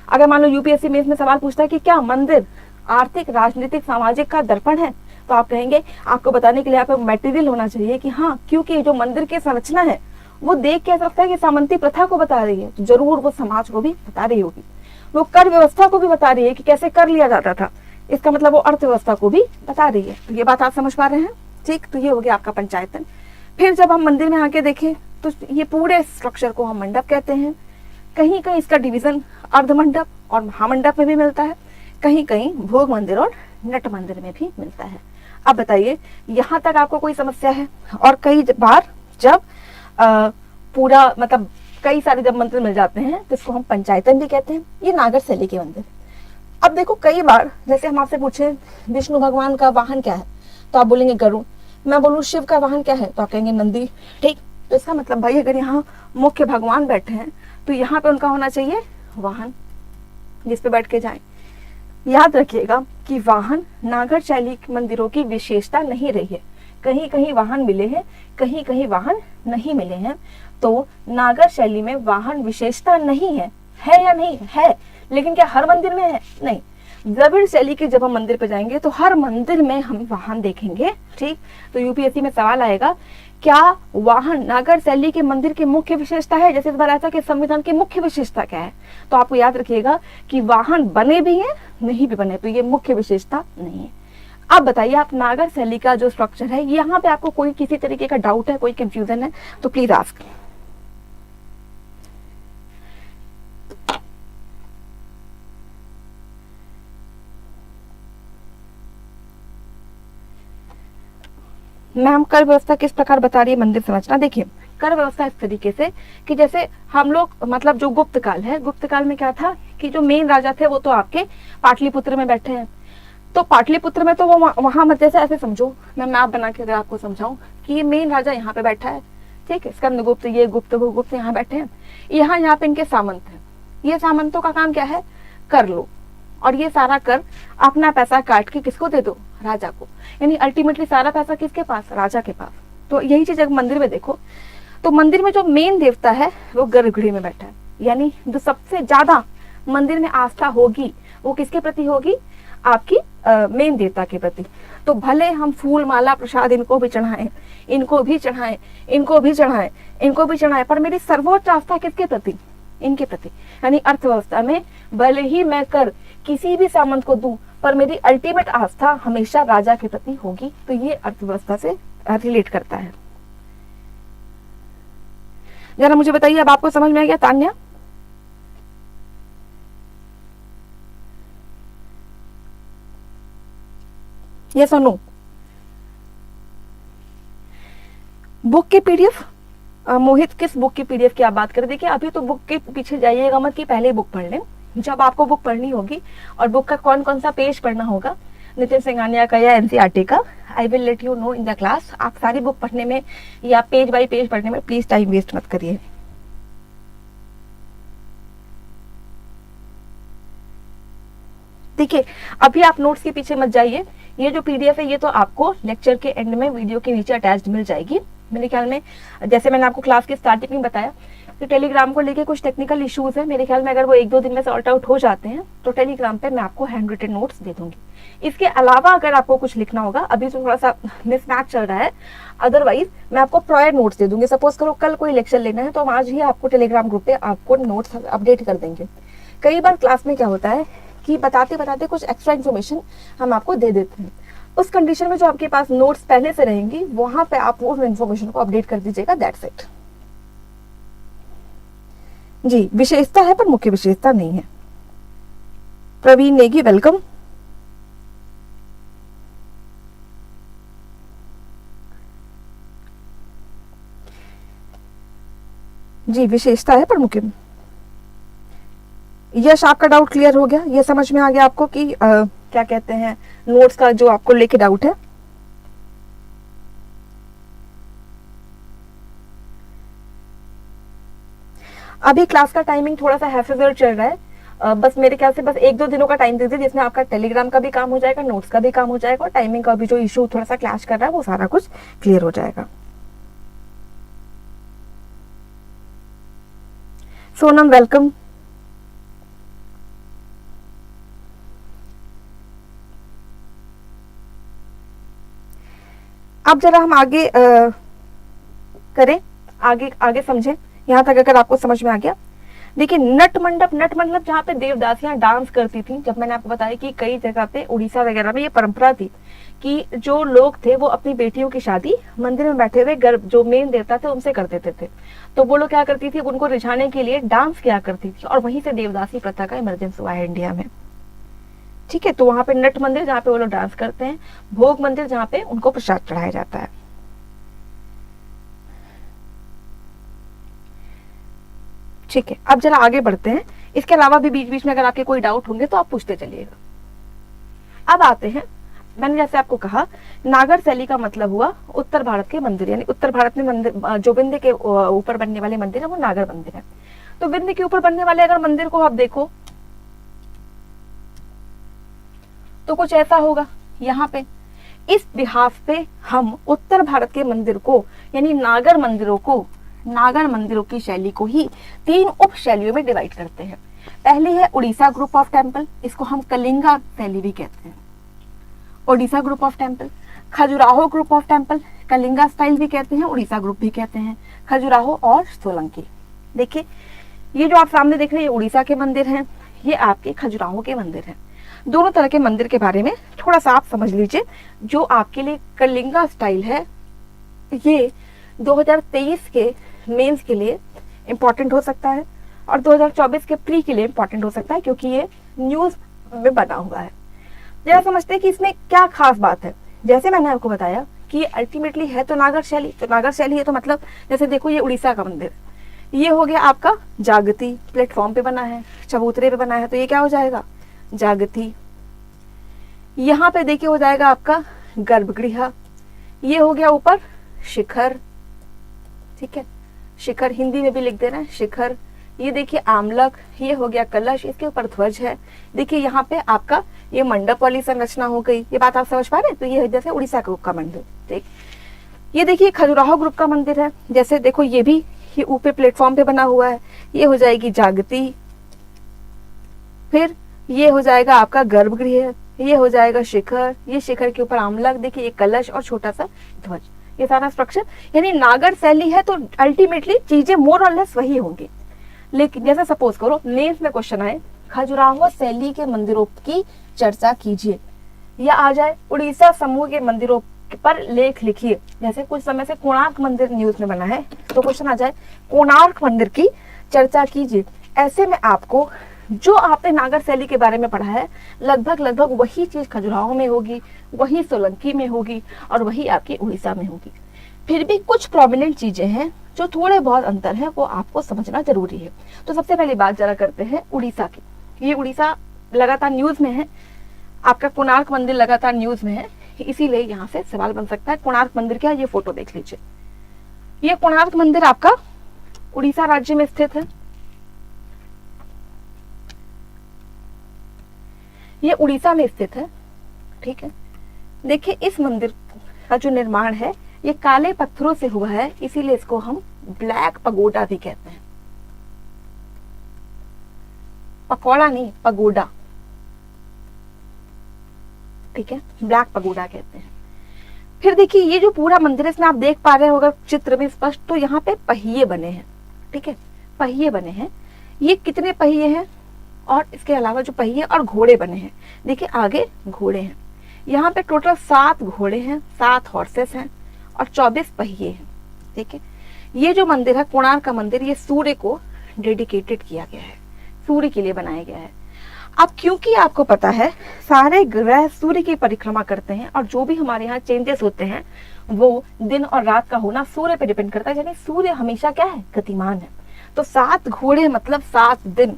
[SPEAKER 1] अगर मान लो यूपीएससी में इसमें सवाल पूछता है कि क्या मंदिर आर्थिक, राजनीतिक, सामाजिक का दर्पण है, तो आप कहेंगे, आपको बताने के लिए यहाँ पे मटेरियल होना चाहिए कि हाँ, क्योंकि जो मंदिर की संरचना है वो देख के ऐसा लगता है कि सामंती प्रथा को बता रही है, तो जरूर वो समाज को भी बता रही होगी। वो कर व्यवस्था को भी बता रही है कि कैसे कर लिया जाता था, इसका मतलब वो अर्थव्यवस्था को भी बता रही है। तो ये बात आप समझ पा रहे हैं, ठीक। तो ये हो गया आपका पंचायतन। फिर जब हम मंदिर में आके देखें तो ये पूरे स्ट्रक्चर को हम मंडप कहते हैं। कहीं कहीं इसका डिवीजन अर्धमंडप और महामंडप में भी मिलता है, कहीं कहीं भोग मंदिर और नट मंदिर में भी मिलता है। अब बताइए, यहाँ तक आपको कोई समस्या है? और कई बार जब पूरा मतलब कई सारे जब मंदिर मिल जाते हैं तो इसको हम पंचायतन भी कहते हैं। ये नागर शैली के मंदिर। अब देखो, कई बार जैसे हम आपसे पूछे विष्णु भगवान का वाहन क्या है, तो आप बोलेंगे गरुड़। मैं बोलूँ शिव का वाहन क्या है, तो आप कहेंगे नंदी, ठीक। तो इसका मतलब भाई, अगर यहाँ मुख्य भगवान बैठे हैं तो यहाँ पे उनका होना चाहिए वाहन, जिस पे बैठ के जाएं। याद रखिएगा कि वाहन नागर शैली मंदिरों की विशेषता नहीं रही है। कहीं कहीं वाहन मिले हैं, कहीं कहीं वाहन नहीं मिले हैं। तो नागर शैली में वाहन विशेषता नहीं है या नहीं है, लेकिन क्या हर मंदिर में है? नहीं। द्रविड़ शैली के जब हम मंदिर पे जाएंगे तो हर मंदिर में हम वाहन देखेंगे। ठीक, तो यूपीएससी में सवाल आएगा, क्या वाहन नागर शैली के मंदिर की मुख्य विशेषता है? जैसे इस बार ऐसा कि संविधान की मुख्य विशेषता क्या है, तो आपको याद रखिएगा कि वाहन बने भी हैं, नहीं भी बने, तो ये मुख्य विशेषता नहीं है। अब बताइए आप, नागर शैली का जो स्ट्रक्चर है, यहाँ पे आपको कोई किसी तरीके का डाउट है, कोई कंफ्यूजन है तो प्लीज आस्क। मैम कर व्यवस्था किस प्रकार बता रही है मंदिर संरचना? देखिए, कर व्यवस्था इस तरीके से कि जैसे हम लोग मतलब जो गुप्त काल है, गुप्त काल में क्या था कि जो मेन राजा थे वो तो आपके पाटलिपुत्र में बैठे हैं। तो पाटलिपुत्र में तो वो वहां मत, जैसे ऐसे समझो, मैं मैप बना के अगर आपको समझाऊं कि ये मेन राजा यहाँ पे बैठा है, ठीक है, स्कंदगुप्त, ये गुप्त, वो गुप्त यहाँ बैठे हैं, यहाँ पे इनके सामंत हैं। ये सामंतों का काम क्या है? कर लो, और ये सारा कर अपना पैसा काट के किसको दे दो? राजा को। यानी अल्टीमेटली सारा पैसा किसके पास? राजा के पास। तो यही चीज अगर मंदिर में देखो तो मंदिर में जो मेन देवता है वो गर्भगृह में बैठा है। यानी जो सबसे ज्यादा मंदिर में आस्था होगी वो किसके प्रति होगी? आपकी मेन देवता के प्रति। तो भले हम फूल माला प्रसाद इनको भी चढ़ाएं, इनको भी चढ़ाएं, इनको भी चढ़ाएं, इनको भी चढ़ाएं, पर मेरी सर्वोच्च आस्था किसके प्रति? इनके प्रति। यानी अर्थव्यवस्था में भले ही मैं कर किसी भी सामंत को दूं, पर मेरी अल्टीमेट आस्था हमेशा राजा के प्रति होगी। तो ये अर्थव्यवस्था से रिलेट करता है। जरा मुझे बताइए, अब आपको समझ में आ गया तान्या? यस और नो? बुक के पीडीएफ, मोहित किस बुक की पीडीएफ की आप बात करें? देखिए, अभी तो बुक के पीछे जाइएगा मत कि पहले बुक पढ़ लें। जब आपको बुक पढ़नी होगी और बुक का कौन कौन सा पेज पढ़ना होगा, नितिन सिंघानिया का या एनसीईआरटी का, I will let you know in the class. आप सारी बुक पढ़ने में या पेज बाय पेज पढ़ने में प्लीज टाइम वेस्ट मत करिए। देखिए, अभी आप नोट्स के पीछे मत जाइए। ये जो पीडीएफ है ये तो आपको लेक्चर के एंड में वीडियो के नीचे अटैच्ड मिल जाएगी मेरे ख्याल में। जैसे मैंने आपको क्लास की स्टार्टिंग में बताया तो टेलीग्राम को लेके कुछ टेक्निकल इश्यूज है, मेरे ख्याल में अगर वो 1-2 दिन में सॉर्ट आउट हो जाते हैं तो टेलीग्राम पे मैं आपको हैंड रिटन नोट्स दे दूंगी। इसके अलावा अगर आपको कुछ लिखना होगा, अभी तो थोड़ा सा मिसमैच चल रहा है, अदरवाइज मैं आपको प्रायर नोट्स दे दूंगी। सपोज करो कल कोई लेक्चर लेना है तो हम आज ही आपको टेलीग्राम ग्रुप पे आपको नोट्स अपडेट कर देंगे। कई बार क्लास में क्या होता है कि बताते बताते कुछ एक्स्ट्रा इन्फॉर्मेशन हम आपको दे देते हैं। उस कंडीशन में जो आपके पास नोट्स पहले से रहेंगी वहां पे आप वो इन्फॉर्मेशन को अपडेट कर दीजिएगा, दैट्स इट। जी, विशेषता है पर मुख्य विशेषता नहीं है। प्रवीण नेगी, वेलकम। जी, विशेषता है पर मुख्य। यश, आपका डाउट क्लियर हो गया? ये समझ में आ गया आपको कि क्या कहते हैं नोट्स का जो आपको लेके डाउट है? अभी क्लास का टाइमिंग थोड़ा सा हैफेजर चल रहा है, बस मेरे ख्याल से बस 1-2 दिनों का टाइम दीजिए जिसमें आपका टेलीग्राम का भी काम हो जाएगा, नोट्स का भी काम हो जाएगा और टाइमिंग का भी जो इशू थोड़ा सा क्लैश कर रहा है वो सारा कुछ क्लियर हो जाएगा। सोनम, वेलकम। अब जरा हम आगे करें, आगे आगे समझें। यहाँ तक अगर आपको समझ में आ गया, देखिए नट मंडप जहाँ पे देवदासियां डांस करती थी, जब मैंने आपको बताया कि कई जगह पे उड़ीसा वगैरह में ये परंपरा थी कि जो लोग थे वो अपनी बेटियों की शादी मंदिर में बैठे हुए गर्भ जो मेन देवता थे उनसे कर देते थे। तो वो लोग क्या करती थी, उनको रिझाने के लिए डांस किया करती थी और वहीं से देवदासी प्रथा का इमरजेंस हुआ है इंडिया में। ठीक है, तो वहां पे नट मंदिर जहाँ पे वो लोग डांस करते हैं, भोग मंदिर जहाँ पे उनको प्रसाद चढ़ाया जाता है। ठीक है, अब जरा आगे बढ़ते हैं। इसके अलावा भी बीच बीच में अगर आपके कोई डाउट होंगे तो आप पूछते चलिएगा। अब आते हैं, मैंने जैसे आपको कहा नागर शैली का मतलब हुआ उत्तर भारत के मंदिर, यानी उत्तर भारत में मंदिर जो विंध्य के ऊपर बनने वाले मंदिर है वो नागर मंदिर है। तो विंध्य के ऊपर बनने वाले अगर मंदिर को आप देखो तो कुछ ऐसा होगा यहाँ पे। इस बिहाफ पे हम उत्तर भारत के मंदिर को यानी नागर मंदिरों की शैली को ही 3 उप शैलियों में डिवाइड करते हैं। पहली है उड़ीसा ग्रुप ऑफ टेम्पल, इसको हम कलिंगा शैली भी कहते हैं। Orissa group of temple, Khajuraho group of temple, Kalinga style भी कहते हैं, उड़ीसा ग्रुप भी कहते हैं, खजुराहो और सोलंकी। देखिए ये जो आप सामने देख रहे हैं उड़ीसा के मंदिर हैं, ये आपके खजुराहो के मंदिर हैं। दोनों तरह के मंदिर के बारे में थोड़ा सा आप समझ लीजिए। जो आपके लिए कलिंगा स्टाइल है ये 2023 के मेंस के लिए इम्पोर्टेंट हो सकता है और 2024 के प्री के लिए इम्पोर्टेंट हो सकता है, क्योंकि ये न्यूज में बना हुआ है। जरा समझते हैं कि इसमें क्या खास बात है। जैसे मैंने आपको बताया कि अल्टीमेटली है तो नागर शैली, तो नागर शैली है तो मतलब जैसे देखो ये उड़ीसा का मंदिर, ये हो गया आपका जागती, प्लेटफॉर्म पे बना है, चबूतरे पे बना है, तो ये क्या हो जाएगा जागती। यहाँ पे देखिए हो जाएगा आपका गर्भगृह, ये हो गया ऊपर शिखर, ठीक है, शिखर हिंदी में भी लिख देना है शिखर। ये देखिए आमलक, ये हो गया कलश, इसके ऊपर ध्वज है। देखिए यहाँ पे आपका ये मंडप वाली संरचना हो गई। ये बात आप समझ पा रहे हैं? तो ये है जैसे उड़ीसा ग्रुप का मंदिर, ठीक। ये देखिए खजुराहो ग्रुप का मंदिर है, जैसे देखो ये भी ये ऊपर प्लेटफॉर्म पे बना हुआ है, ये हो जाएगी जागती, फिर ये हो जाएगा आपका गर्भगृह, ये हो जाएगा शिखर, ये शिखर के ऊपर आमलक, देखिए ये कलश और छोटा सा ध्वज, ये सारा स्ट्रक्चर। यानी नागर शैली है तो अल्टीमेटली चीजें मोर और लेस वही होंगी। लेकिन जैसे सपोज करो मेंस में क्वेश्चन आए खजुराहो शैली के मंदिरों की चर्चा कीजिए, या आ जाए उड़ीसा समूह के मंदिरों पर लेख लिखिए। जैसे कुछ समय से कोणार्क मंदिर न्यूज में बना है, तो क्वेश्चन आ जाए कोणार्क मंदिर की चर्चा कीजिए। ऐसे में आपको जो आपने नागर शैली के बारे में पढ़ा है लगभग वही चीज खजुराहो में होगी, वही सोलंकी में होगी और वही आपकी उड़ीसा में होगी। फिर भी कुछ प्रोमिनेंट चीजें हैं जो थोड़े बहुत अंतर है, वो आपको समझना जरूरी है। तो सबसे पहली बात जरा करते हैं उड़ीसा की। ये उड़ीसा लगातार न्यूज में है, आपका कोणार्क मंदिर लगातार न्यूज में है, इसीलिए यहाँ से सवाल बन सकता है कोणार्क मंदिर क्या, ये फोटो देख लीजिए। ये कोणार्क मंदिर आपका उड़ीसा राज्य में स्थित है, ये उड़ीसा में स्थित है, ठीक है। देखिए इस मंदिर का जो निर्माण है ये काले पत्थरों से हुआ है, इसीलिए इसको हम ब्लैक पगोडा भी कहते हैं। पकौड़ा नहीं, पगोडा, ठीक है, ब्लैक पगोडा कहते हैं। फिर देखिए ये जो पूरा मंदिर है इसमें आप देख पा रहे होगा चित्र में स्पष्ट, तो यहाँ पे पहिए बने हैं, ठीक है, पहिए बने हैं। ये कितने पहिए हैं और इसके अलावा जो पहिए और घोड़े बने हैं, देखिए आगे घोड़े हैं, यहाँ पे टोटल 7 घोड़े हैं, 7 हॉर्सेस हैं और 24 पहिए हैं, ठीक है। ये जो मंदिर है कोणार्क का मंदिर, ये सूर्य को डेडिकेटेड किया गया है, सूर्य के लिए बनाया गया है। अब क्योंकि आपको पता है सारे ग्रह सूर्य की परिक्रमा करते हैं और जो भी हमारे यहाँ चेंजेस होते हैं वो दिन और रात का होना सूर्य पे डिपेंड करता है, यानी सूर्य हमेशा क्या है, गतिमान है। तो 7 घोड़े मतलब 7 दिन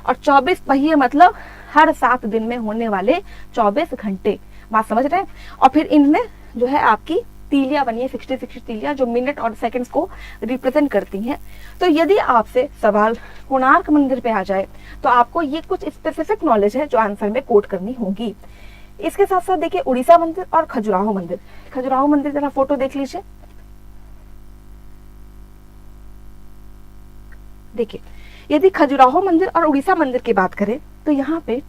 [SPEAKER 1] और 24 पहिए मतलब हर 7 दिन में होने वाले 24 घंटे, बात समझ रहे हैं। और फिर इनमें जो है आपकी तीलियां बनी है, 60 तीलियां जो मिनट और सेकंड्स को रिप्रेजेंट करती हैं। तो यदि आपसे सवाल कोणार्क मंदिर पे आ जाए तो आपको ये कुछ स्पेसिफिक नॉलेज है जो आंसर में कोट करनी होगी। इसके साथ साथ देखिए उड़ीसा मंदिर और खजुराहो मंदिर, खजुराहो मंदिर जरा फोटो देख लीजिए। देखिए यदि खजुराहो मंदिर और उड़ीसा मंदिर की बात करें तो यहाँ पे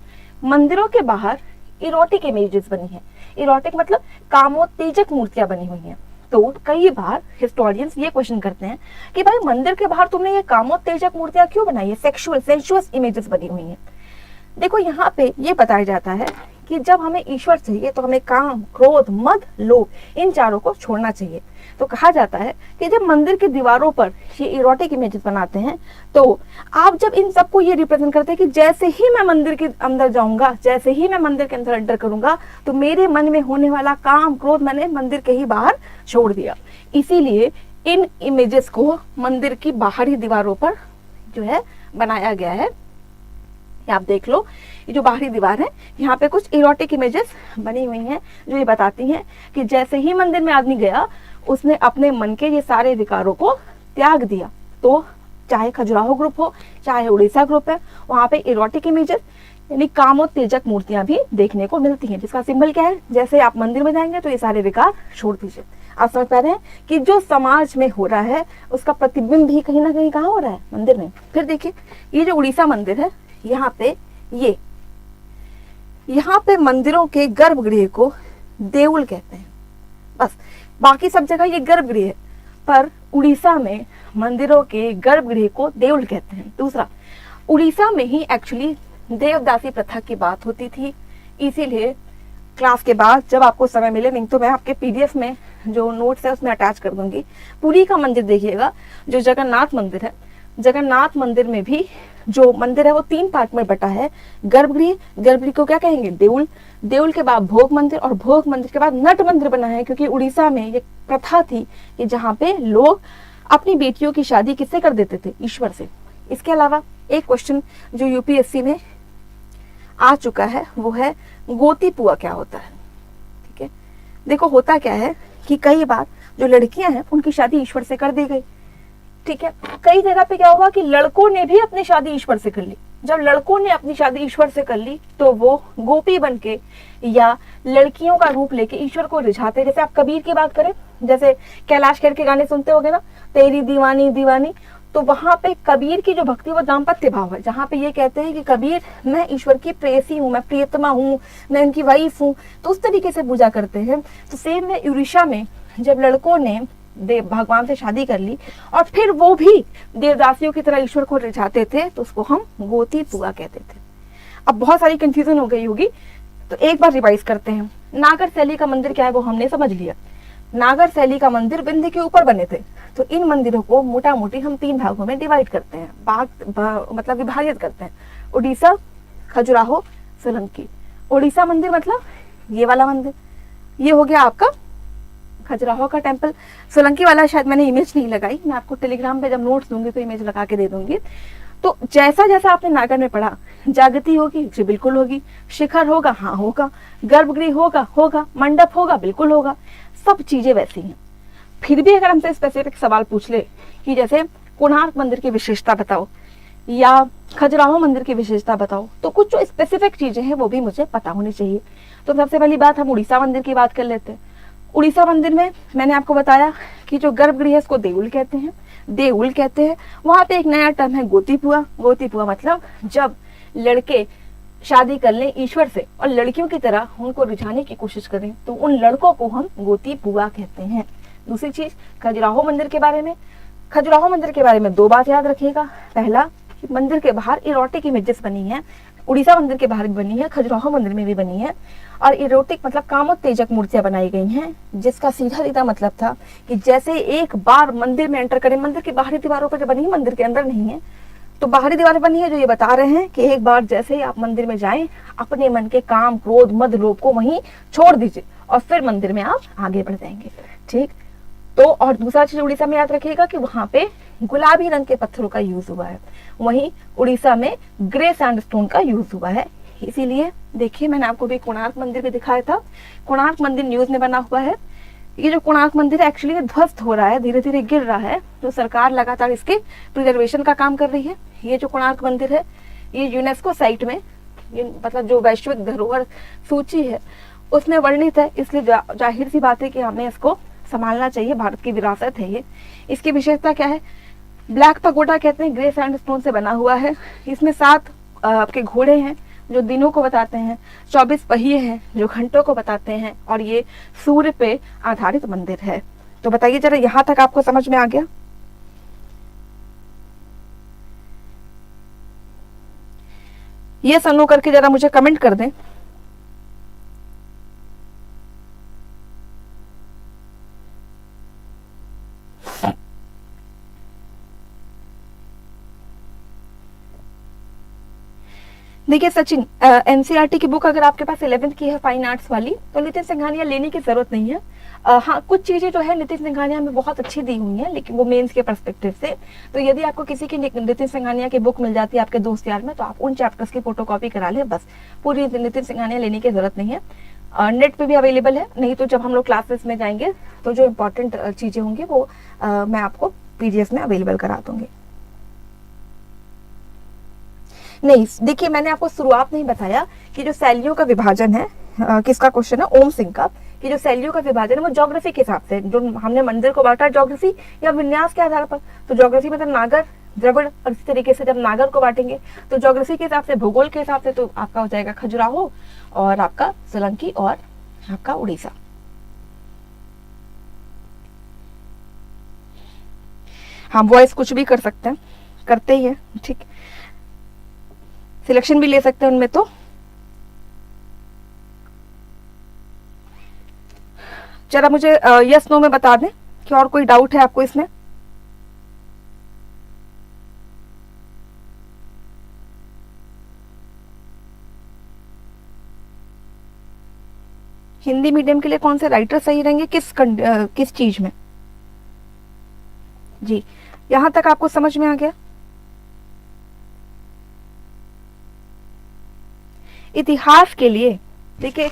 [SPEAKER 1] मंदिरों के बाहर इरोटिक इमेजेस बनी है। इरोटिक मतलब कामोत्तेजक मूर्तियां बनी हुई हैं। तो कई बार हिस्टोरियंस ये क्वेश्चन करते हैं कि भाई मंदिर के बाहर तुमने ये कामोत्तेजक मूर्तियां क्यों बनाई है, सेक्सुअल सेंसुअस इमेजेस बनी हुई हैं। देखो यहाँ पे ये बताया जाता है कि जब हमें ईश्वर चाहिए तो हमें काम, क्रोध, मद, लोभ इन चारों को छोड़ना चाहिए। तो कहा जाता है कि जब मंदिर की दीवारों पर ये इरोटिक इमेजेस बनाते हैं तो आप जब इन सबको ये रिप्रेजेंट करते हैं कि जैसे ही मैं मंदिर के अंदर जाऊंगा, जैसे ही मैं मंदिर के अंदर एंटर करूंगा तो मेरे मन में होने वाला काम, क्रोध मैंने मंदिर के ही बाहर छोड़ दिया। इसीलिए इन इमेजेस को मंदिर की बाहरी दीवारों पर जो है बनाया गया है। आप देख लो ये जो बाहरी दीवार है यहाँ पे कुछ इरोटिक इमेजेस बनी हुई हैं जो ये बताती हैं कि जैसे ही मंदिर में आदमी गया उसने अपने मन के ये सारे विकारों को त्याग दिया। तो चाहे खजुराहो ग्रुप हो चाहे उड़ीसा ग्रुप है, वहाँ पे इरोटिक इमेजेस यानी कामोत्तेजक मूर्तियां भी देखने को मिलती हैं, जिसका सिंबल क्या है, जैसे आप मंदिर में जाएंगे तो ये सारे विकार छोड़ दीजिए। आप समझ पा रहे हैं कि जो समाज में हो रहा है उसका प्रतिबिंब भी कहीं ना कहीं कहाँ हो रहा है, मंदिर में। फिर देखिए ये जो उड़ीसा मंदिर है, यहाँ पे मंदिरों के गर्भगृह को देउल कहते हैं, बस। बाकी सब जगह ये गर्भगृह है, पर उड़ीसा में मंदिरों के गर्भगृह को देउल कहते हैं। दूसरा, उड़ीसा में ही एक्चुअली देवदासी प्रथा की बात होती थी, इसीलिए क्लास के बाद जब आपको समय मिले, नहीं तो मैं आपके पीडीएफ में जो नोट्स है उसमें अटैच कर दूंगी, पुरी का मंदिर देखिएगा। जो जगन्नाथ मंदिर है, जगन्नाथ मंदिर में भी जो मंदिर है वो 3 पार्ट में बटा है। गर्भगृह, गर्भगृह को क्या कहेंगे, देउल, देउल के बाद भोग मंदिर, और भोग मंदिर के बाद नट मंदिर बना है, क्योंकि उड़ीसा में ये प्रथा थी कि जहाँ पे लोग अपनी बेटियों की शादी किससे कर देते थे, ईश्वर से। इसके अलावा एक क्वेश्चन जो यूपीएससी में आ चुका है वो है गोती पुआ क्या होता है। ठीक है, देखो होता क्या है कि कई बार जो लड़कियां हैं उनकी शादी ईश्वर से कर दी गई। ठीक है, कई जगह पे क्या हुआ कि लड़कों ने भी अपनी शादी ईश्वर से कर ली। जब लड़कों ने अपनी शादी ईश्वर से कर ली तो वो गोपी बनके या लड़कियों का रूप लेके ईश्वर को रिझाते। जैसे आप कबीर की बात करें, जैसे कैलाश खेर के गाने सुनते होगे ना, तेरी दीवानी दीवानी, तो वहां पे कबीर की जो भक्ति वो दाम्पत्य भाव है, जहाँ पे ये कहते हैं कि कबीर मैं ईश्वर की प्रेयसी हूँ, मैं प्रियतमा हूँ, मैं उनकी वाइफ हूँ, तो उस तरीके से पूजा करते हैं। तो सेम में उड़ीसा में जब लड़कों ने देव भगवान से शादी कर ली और फिर वो भी देवदासियों की तरह ईश्वर को रिझाते थे, तो उसको हम गोती पुआ कहते थे। अब बहुत सारी कंफ्यूजन हो गई होगी, तो एक बार रिवाइज करते हैं। नागर शैली का मंदिर क्या है वो हमने समझ लिया। नागर शैली का मंदिर बिंदी के ऊपर बने थे। तो इन मंदिरों को मोटा मोटी हम 3 भागों में डिवाइड करते हैं, मतलब विभाजित करते हैं। उड़ीसा, खजुराहो, सोलंकी। उड़ीसा मंदिर मतलब ये वाला मंदिर, ये हो गया आपका खजुराहो का टेम्पल। सोलंकी वाला शायद मैंने इमेज नहीं लगाई, मैं आपको टेलीग्राम पे जब नोट्स दूंगी तो इमेज लगा के दे दूंगी। तो जैसा जैसा आपने नागर में पढ़ा, जागृति होगी जी बिल्कुल होगी, शिखर होगा हाँ होगा, गर्भगृह होगा, मंडप होगा बिल्कुल होगा, सब चीजें वैसी हैं। फिर भी अगर हमसे स्पेसिफिक सवाल पूछ ले कि जैसे कोणार्क मंदिर की विशेषता बताओ या खजुराहो मंदिर की विशेषता बताओ, तो कुछ जो स्पेसिफिक चीजें हैं वो भी मुझे पता होनी चाहिए। तो सबसे पहली बात हम उड़ीसा मंदिर की बात कर लेते हैं। उड़ीसा मंदिर में मैंने आपको बताया कि जो गर्भगृह है उसको देउल कहते हैं, देउल कहते हैं। वहां पे एक नया टर्म है गोती पुआ। गोती पुआ मतलब जब लड़के शादी कर लें ईश्वर से और लड़कियों की तरह उनको रिझाने की कोशिश करें, तो उन लड़कों को हम गोती पुआ कहते हैं। दूसरी चीज, खजुराहो मंदिर के बारे में, खजुराहो मंदिर के बारे में 2 बात याद रखिएगा। पहला, मंदिर के बाहर इरोटिक इमेजेस बनी है, उड़ीसा मंदिर के बाहर भी बनी है, खजुराहो मंदिर में भी बनी है, और इरोटिक मतलब कामोत्तेजक मूर्तियां बनाई गई हैं, जिसका सीधा सीधा मतलब था कि जैसे एक बार मंदिर में एंटर करें, मंदिर की बाहरी दीवारों पर जो बनी है, मंदिर के अंदर नहीं है, तो बाहरी दीवारें बनी है जो ये बता रहे हैं कि एक बार जैसे ही आप मंदिर में जाएं, अपने मन के काम, क्रोध, मद, लोभ को वहीं छोड़ दीजिए और फिर मंदिर में आप आगे बढ़ जाएंगे। ठीक, तो और दूसरा चीज उड़ीसा में याद रखिएगा कि वहां पे गुलाबी रंग के पत्थरों का यूज हुआ है, वहीं उड़ीसा में ग्रे सैंडस्टोन का यूज हुआ है। इसीलिए देखिए मैंने आपको भी कोणार्क मंदिर भी दिखाया था, कोणार्क मंदिर न्यूज में बना हुआ है। ये जो कोणार्क मंदिर है एक्चुअली ध्वस्त हो रहा है, धीरे धीरे गिर रहा है, तो सरकार लगातार इसके प्रिजर्वेशन का काम कर रही है। ये जो कोणार्क मंदिर है ये यूनेस्को साइट में, मतलब जो वैश्विक धरोहर सूची है उसमें वर्णित है, इसलिए जाहिर सी बात है कि हमें इसको संभालना चाहिए, भारत की विरासत है ये। इसकी विशेषता क्या है, ब्लैक पगोडा कहते हैं, ग्रे सैंडस्टोन से बना हुआ है। इसमें 7 आपके घोड़े हैं जो दिनों को बताते हैं, 24 पहिए हैं जो घंटों को बताते हैं, और ये सूर्य पे आधारित मंदिर है। तो बताइए जरा यहां तक आपको समझ में आ गया? ये सनो करके जरा मुझे कमेंट कर दें। देखिए सचिन, एनसीईआरटी की बुक अगर आपके पास 11th की है फाइन आर्ट्स वाली, तो नितिन सिंघानिया लेने की जरूरत नहीं है। हाँ, कुछ चीजें जो है नितिन सिंघानिया में बहुत अच्छी दी हुई हैं, लेकिन वो मेंस के पर्सपेक्टिव से। तो यदि आपको किसी की नितिन सिंघानिया की बुक मिल जाती है आपके दोस्त यार में, तो आप उन चैप्टर्स की फोटोकॉपी करा ले, बस। पूरी नितिन सिंघानिया लेने की जरूरत नहीं है। नेट पे भी अवेलेबल है, नहीं तो जब हम लोग क्लासेस में जाएंगे तो जो इम्पोर्टेंट चीजें होंगी वो मैं आपको पीडीएफ में अवेलेबल करा दूंगी। नहीं, देखिए मैंने आपको शुरुआत नहीं बताया कि जो शैलियों का विभाजन है, किसका क्वेश्चन है, ओम सिंह का, कि जो शैलियों का विभाजन है वो ज्योग्राफी के हिसाब से, जो हमने मंदिर को बांटा ज्योग्राफी या विन्यास के आधार पर, तो ज्योग्राफी मतलब नागर, द्रविड़, और इसी तरीके से जब नागर को बांटेंगे तो ज्योग्राफी के हिसाब से, भूगोल के हिसाब से, तो आपका हो जाएगा खजुराहो और आपका सोलंकी और आपका उड़ीसा। हाँ, वॉइस कुछ भी कर सकते हैं, करते ही है, ठीक, सिलेक्शन भी ले सकते हैं उनमें। तो जरा मुझे यस नो में बता दें कि और कोई डाउट है आपको इसमें। हिंदी मीडियम के लिए कौन से राइटर सही रहेंगे, किस चीज में? जी, यहां तक आपको समझ में आ गया? इतिहास के लिए देखिए,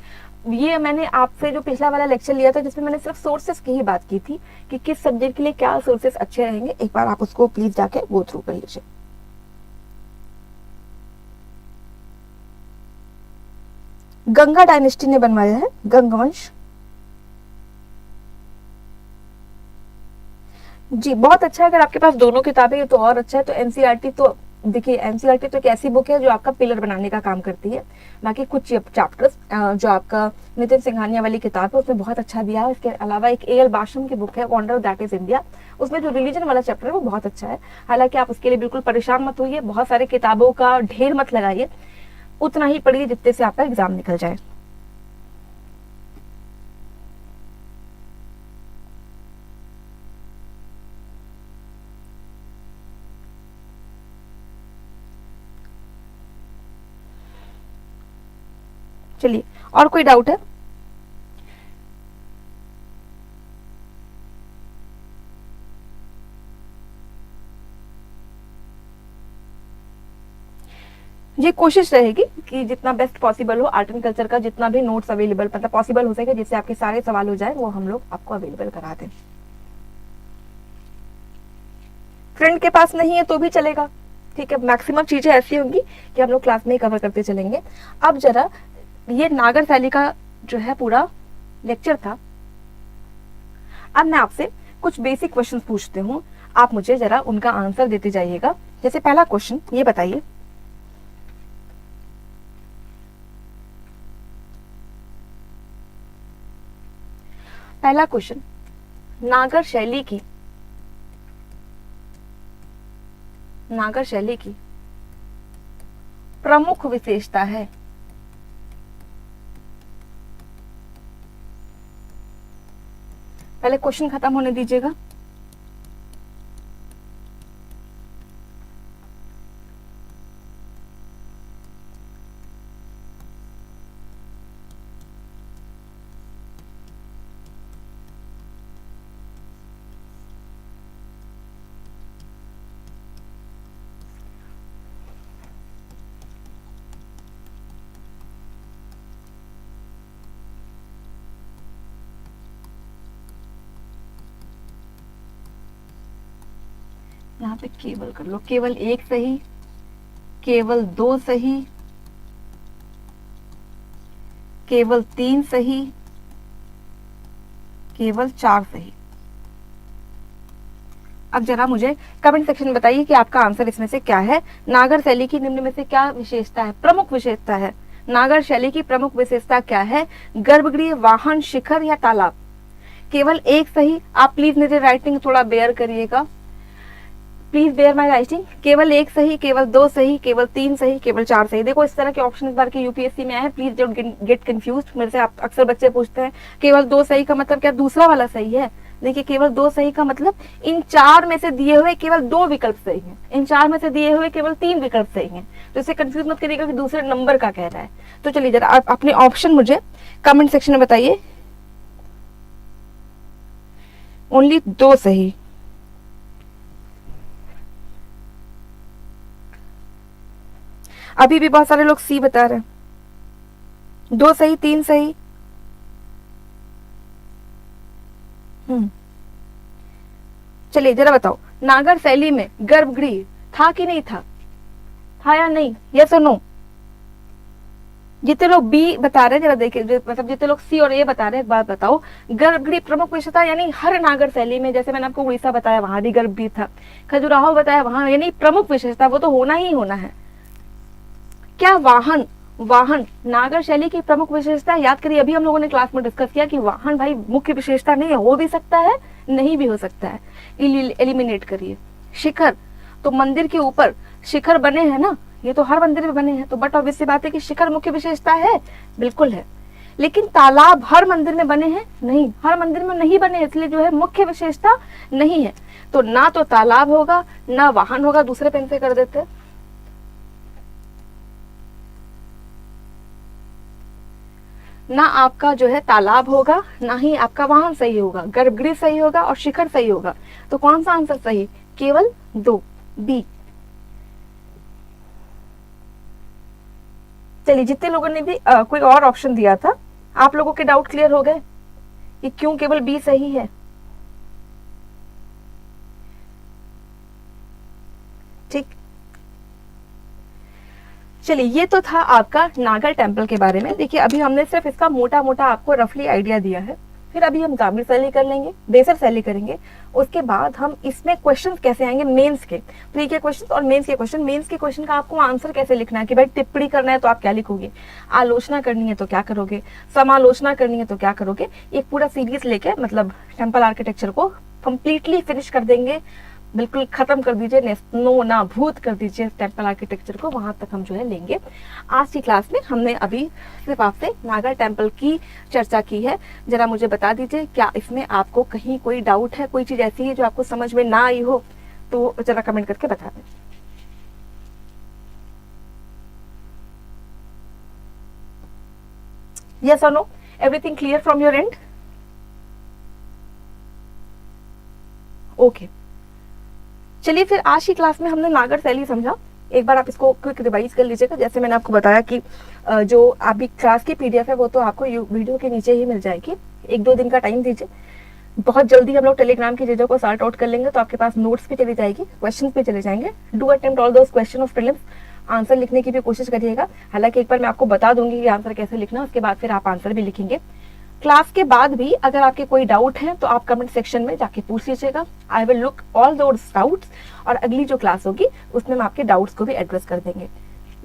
[SPEAKER 1] ये मैंने आपसे जो पिछला वाला लेक्चर लिया था जिसमें मैंने सिर्फ सोर्सेस की ही बात की थी कि किस सब्जेक्ट के लिए क्या सोर्सेस अच्छे रहेंगे, एक बार आप उसको प्लीज जाके गो थ्रू कर लीजिए। गंगा डायनेस्टी ने बनवाया है, गंगवंश। जी, बहुत अच्छा है। अगर आपके पास दोनों किताबें हैं तो और अच्छा है। तो एनसीईआरटी, तो देखिए एनसीईआरटी तो एक ऐसी बुक है जो आपका पिलर बनाने का काम करती है। बाकी कुछ चैप्टर्स जो आपका नितिन सिंघानिया वाली किताब है उसमें बहुत अच्छा दिया है। इसके अलावा एक एएल बाशम की बुक है, वंडर दैट इज इंडिया, उसमें जो रिलीजन वाला चैप्टर है वो बहुत अच्छा है। हालांकि आप उसके लिए बिल्कुल परेशान मत होइए, बहुत सारे किताबों का ढेर मत लगाइए, उतना ही पढ़िए जितने से आपका एग्जाम निकल जाए। चलिए, और कोई डाउट है? ये कोशिश रहेगी कि जितना बेस्ट पॉसिबल हो आर्ट एंड कल्चर का जितना भी नोट्स अवेलेबल, मतलब पॉसिबल हो सके जिससे आपके सारे सवाल हो जाए, वो हम लोग आपको अवेलेबल करा दें। फ्रेंड के पास नहीं है तो भी चलेगा, ठीक है। मैक्सिमम चीजें ऐसी होंगी कि हम लोग क्लास में ही कवर करते चलेंगे। अब जरा ये नागर शैली का जो है पूरा लेक्चर था। अब मैं आपसे कुछ बेसिक क्वेश्चन पूछते हूँ, आप मुझे जरा उनका आंसर देते जाइएगा। जैसे पहला क्वेश्चन ये बताइए, पहला क्वेश्चन, नागर शैली की प्रमुख विशेषता है। पहले क्वेश्चन खत्म होने दीजिएगा। यहाँ पे केवल कर लो, केवल एक सही, केवल दो सही, केवल तीन सही, केवल चार सही। अब जरा मुझे कमेंट सेक्शन में बताइए कि आपका आंसर इसमें से क्या है। नागर शैली की निम्न में से क्या विशेषता है, प्रमुख विशेषता है? नागर शैली की प्रमुख विशेषता क्या है? गर्भगृह, वाहन, शिखर या तालाब? केवल एक सही। आप प्लीज मेरे राइटिंग थोड़ा बेयर करिएगा, प्लीज बेयर माई राइटिंग। केवल एक सही, केवल दो सही, केवल तीन सही, केवल चार सही। देखो इस तरह के ऑप्शन इस बार के यूपीएससी में आए हैं, प्लीज डोंट गेट कंफ्यूज्ड। मेरे से आप अक्सर बच्चे पूछते हैं केवल दो सही का मतलब क्या दूसरा वाला सही है? देखिए केवल दो सही का मतलब इन चार में से दिए हुए केवल दो विकल्प सही हैं, इन चार में से दिए हुए केवल तीन विकल्प सही हैं। तो इसे कंफ्यूज मत करिएगा कि दूसरे नंबर का कह रहा है। तो चलिए जरा आप अपने ऑप्शन मुझे कमेंट सेक्शन में बताइए। ओनली दो सही। अभी भी बहुत सारे लोग सी बता रहे हैं। दो सही, तीन सही। चलिए जरा बताओ, नागर शैली में गर्भगृह था कि नहीं था? हाँ या नहीं, यस और नो? जितने लोग बी बता रहे हैं जरा देखिए, मतलब जितने लोग सी और ए बता रहे हैं, एक बात बताओ, गर्भगृह प्रमुख विशेषता यानी हर नागर शैली में, जैसे मैंने आपको उड़ीसा बताया वहां भी गर्भगृह था, खजुराहो बताया वहां, यानी प्रमुख विशेषता वो तो होना ही होना है। क्या वाहन, वाहन नागर शैली की प्रमुख विशेषता? याद करिए अभी हम लोगों ने क्लास में डिस्कस किया कि वाहन भाई मुख्य विशेषता नहीं है, हो भी सकता है नहीं भी हो सकता है, एलिमिनेट करिए। शिखर, तो मंदिर के ऊपर शिखर बने हैं ना, ये तो हर मंदिर में बने हैं, तो बट ऑब्वियस सी बात है कि शिखर मुख्य विशेषता है, बिल्कुल है। लेकिन तालाब हर मंदिर में बने हैं? नहीं, हर मंदिर में नहीं बने, इसलिए जो है मुख्य विशेषता नहीं है। तो ना तो तालाब होगा ना वाहन होगा, दूसरे पेन से कर देते हैं। ना आपका जो है तालाब होगा ना ही आपका वाहन सही होगा, गर्भगृह सही होगा और शिखर सही होगा। तो कौन सा आंसर सही? केवल दो, बी। चलिए, जितने लोगों ने भी कोई और ऑप्शन दिया था, आप लोगों के डाउट क्लियर हो गए कि क्यों केवल बी सही है? ठीक, चलिए ये तो था आपका नागर टेम्पल के बारे में। देखिए अभी हमने सिर्फ इसका मोटा मोटा आपको रफली आइडिया दिया है, फिर अभी हम ग्रामीण शैली कर लेंगे, देसर शैली करेंगे, उसके बाद हम इसमें क्वेश्चंस कैसे आएंगे, मेंस के, प्री के क्वेश्चन और मेंस के क्वेश्चन। मेंस के क्वेश्चन का आपको आंसर कैसे लिखना है कि भाई टिप्पणी करना है तो आप क्या लिखोगे, आलोचना करनी है तो क्या करोगे, समालोचना करनी है तो क्या करोगे, एक पूरा सीरीज लेके मतलब टेम्पल आर्किटेक्चर को कंप्लीटली फिनिश कर देंगे, बिल्कुल खत्म कर दीजिए, नेस्तो ना भूत कर दीजिए टेम्पल आर्किटेक्चर को, वहां तक हम जो है लेंगे। आज की क्लास में हमने अभी सिर्फ आपसे नागर टेम्पल की चर्चा की है। जरा मुझे बता दीजिए क्या इसमें आपको कहीं कोई डाउट है, कोई चीज ऐसी है जो आपको समझ में ना आई हो, तो जरा कमेंट करके बता दें। यस और no, everything clear from your end? Okay, चलिए फिर आज की क्लास में हमने नागर शैली समझा। एक बार आप इसको क्विक रिवाइज कर लीजिएगा। जैसे मैंने आपको बताया कि जो अभी क्लास की पीडीएफ है वो तो आपको वीडियो के नीचे ही मिल जाएगी। 1-2 दिन का टाइम दीजिए, बहुत जल्दी हम लोग टेलीग्राम की चीजों को सॉर्ट आउट कर लेंगे, तो आपके पास नोट्स भी चली जाएगी, क्वेश्चन भी चले जाएंगे। Do attempt all those question of prelims, answer लिखने की भी कोशिश करिएगा। हालांकि एक बार मैं आपको बता दूंगी कि आंसर कैसे लिखना, उसके बाद फिर आप आंसर भी लिखेंगे। क्लास के बाद भी अगर आपके कोई डाउट है तो आप कमेंट सेक्शन में जाके पूछ लीजिएगा। I will look all those doubts, और अगली जो क्लास होगी उसमें हम आपके डाउट्स को भी एड्रेस कर देंगे।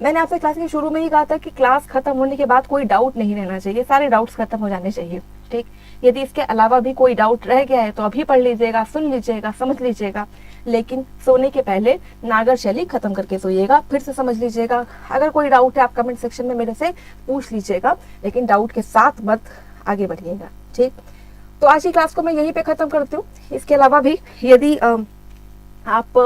[SPEAKER 1] मैंने आपसे क्लास के शुरू में ही कहा था कि क्लास खत्म होने के बाद कोई डाउट नहीं रहना चाहिए, सारे डाउट्स खत्म हो जाने चाहिए। ठीक, यदि इसके अलावा भी कोई डाउट रह गया है तो अभी पढ़ लीजिएगा, सुन लीजिएगा, समझ लीजिएगा, लेकिन सोने के पहले नागर शैली खत्म करके सोइएगा, फिर से समझ लीजिएगा। अगर कोई डाउट है आप कमेंट सेक्शन में मेरे से पूछ लीजिएगा, लेकिन डाउट के साथ मत आगे बढ़िएगा। ठीक, तो आज की क्लास को मैं यहीं पे खत्म करती हूँ। इसके अलावा भी यदि आप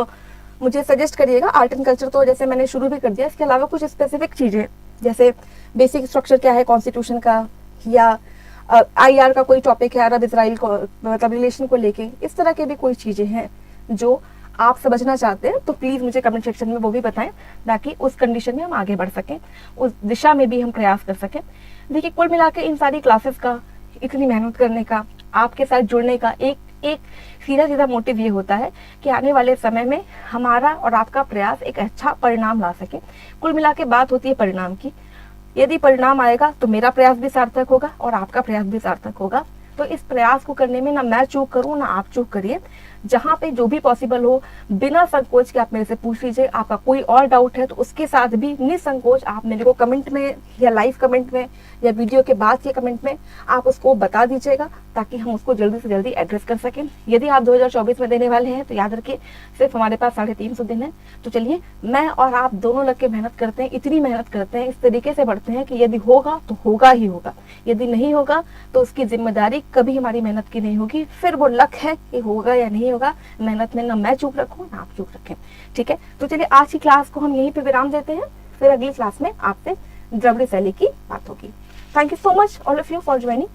[SPEAKER 1] मुझे सजेस्ट करिएगा, आर्ट एंड कल्चर तो जैसे मैंने शुरू भी कर दिया, इसके अलावा कुछ स्पेसिफिक चीजें जैसे बेसिक स्ट्रक्चर क्या है कॉन्स्टिट्यूशन का, या IR का कोई टॉपिक है अरब इसराइल को मतलब रिलेशन को लेके, इस तरह के भी कोई चीजें हैं जो आप समझना चाहते हैं तो प्लीज मुझे कमेंट सेक्शन में वो भी बताएं, ताकि उस कंडीशन में हम आगे बढ़ सकें, उस दिशा में भी हम प्रयास कर सकें। देखिए कुल मिला के इन सारी क्लासेस का, इतनी मेहनत करने का, आपके साथ जुड़ने का एक सीधा सीधा मोटिव ये होता है कि आने वाले समय में हमारा और आपका प्रयास एक अच्छा परिणाम ला सके। कुल मिला के बात होती है परिणाम की। यदि परिणाम आएगा तो मेरा प्रयास भी सार्थक होगा और आपका प्रयास भी सार्थक होगा। तो इस प्रयास को करने में ना मैं चूक करूं ना आप चूक करिए। जहां पे जो भी पॉसिबल हो बिना संकोच के आप मेरे से पूछ लीजिए। आपका कोई और डाउट है तो उसके साथ भी निसंकोच आप मेरे को कमेंट में या लाइव कमेंट में या वीडियो के बाद के कमेंट में आप उसको बता दीजिएगा, ताकि हम उसको जल्दी से जल्दी एड्रेस कर सकें। यदि आप 2024 में देने वाले हैं तो याद रखिए सिर्फ हमारे पास 350 दिन है। तो चलिए मैं और आप दोनों लग के मेहनत करते हैं, इतनी मेहनत करते हैं, इस तरीके से बढ़ते हैं कि यदि होगा तो होगा ही होगा, यदि नहीं होगा तो उसकी जिम्मेदारी कभी हमारी मेहनत की नहीं होगी। फिर वो लक है कि होगा या नहीं होगा, मेहनत में ना मैं चूक रखूं ना आप चूक रखें। ठीक है, तो चलिए आज की क्लास को हम यहीं पे विराम देते हैं, फिर अगली क्लास में आपसे द्रविड़ शैली की बात होगी। Thank you so much all of you for joining.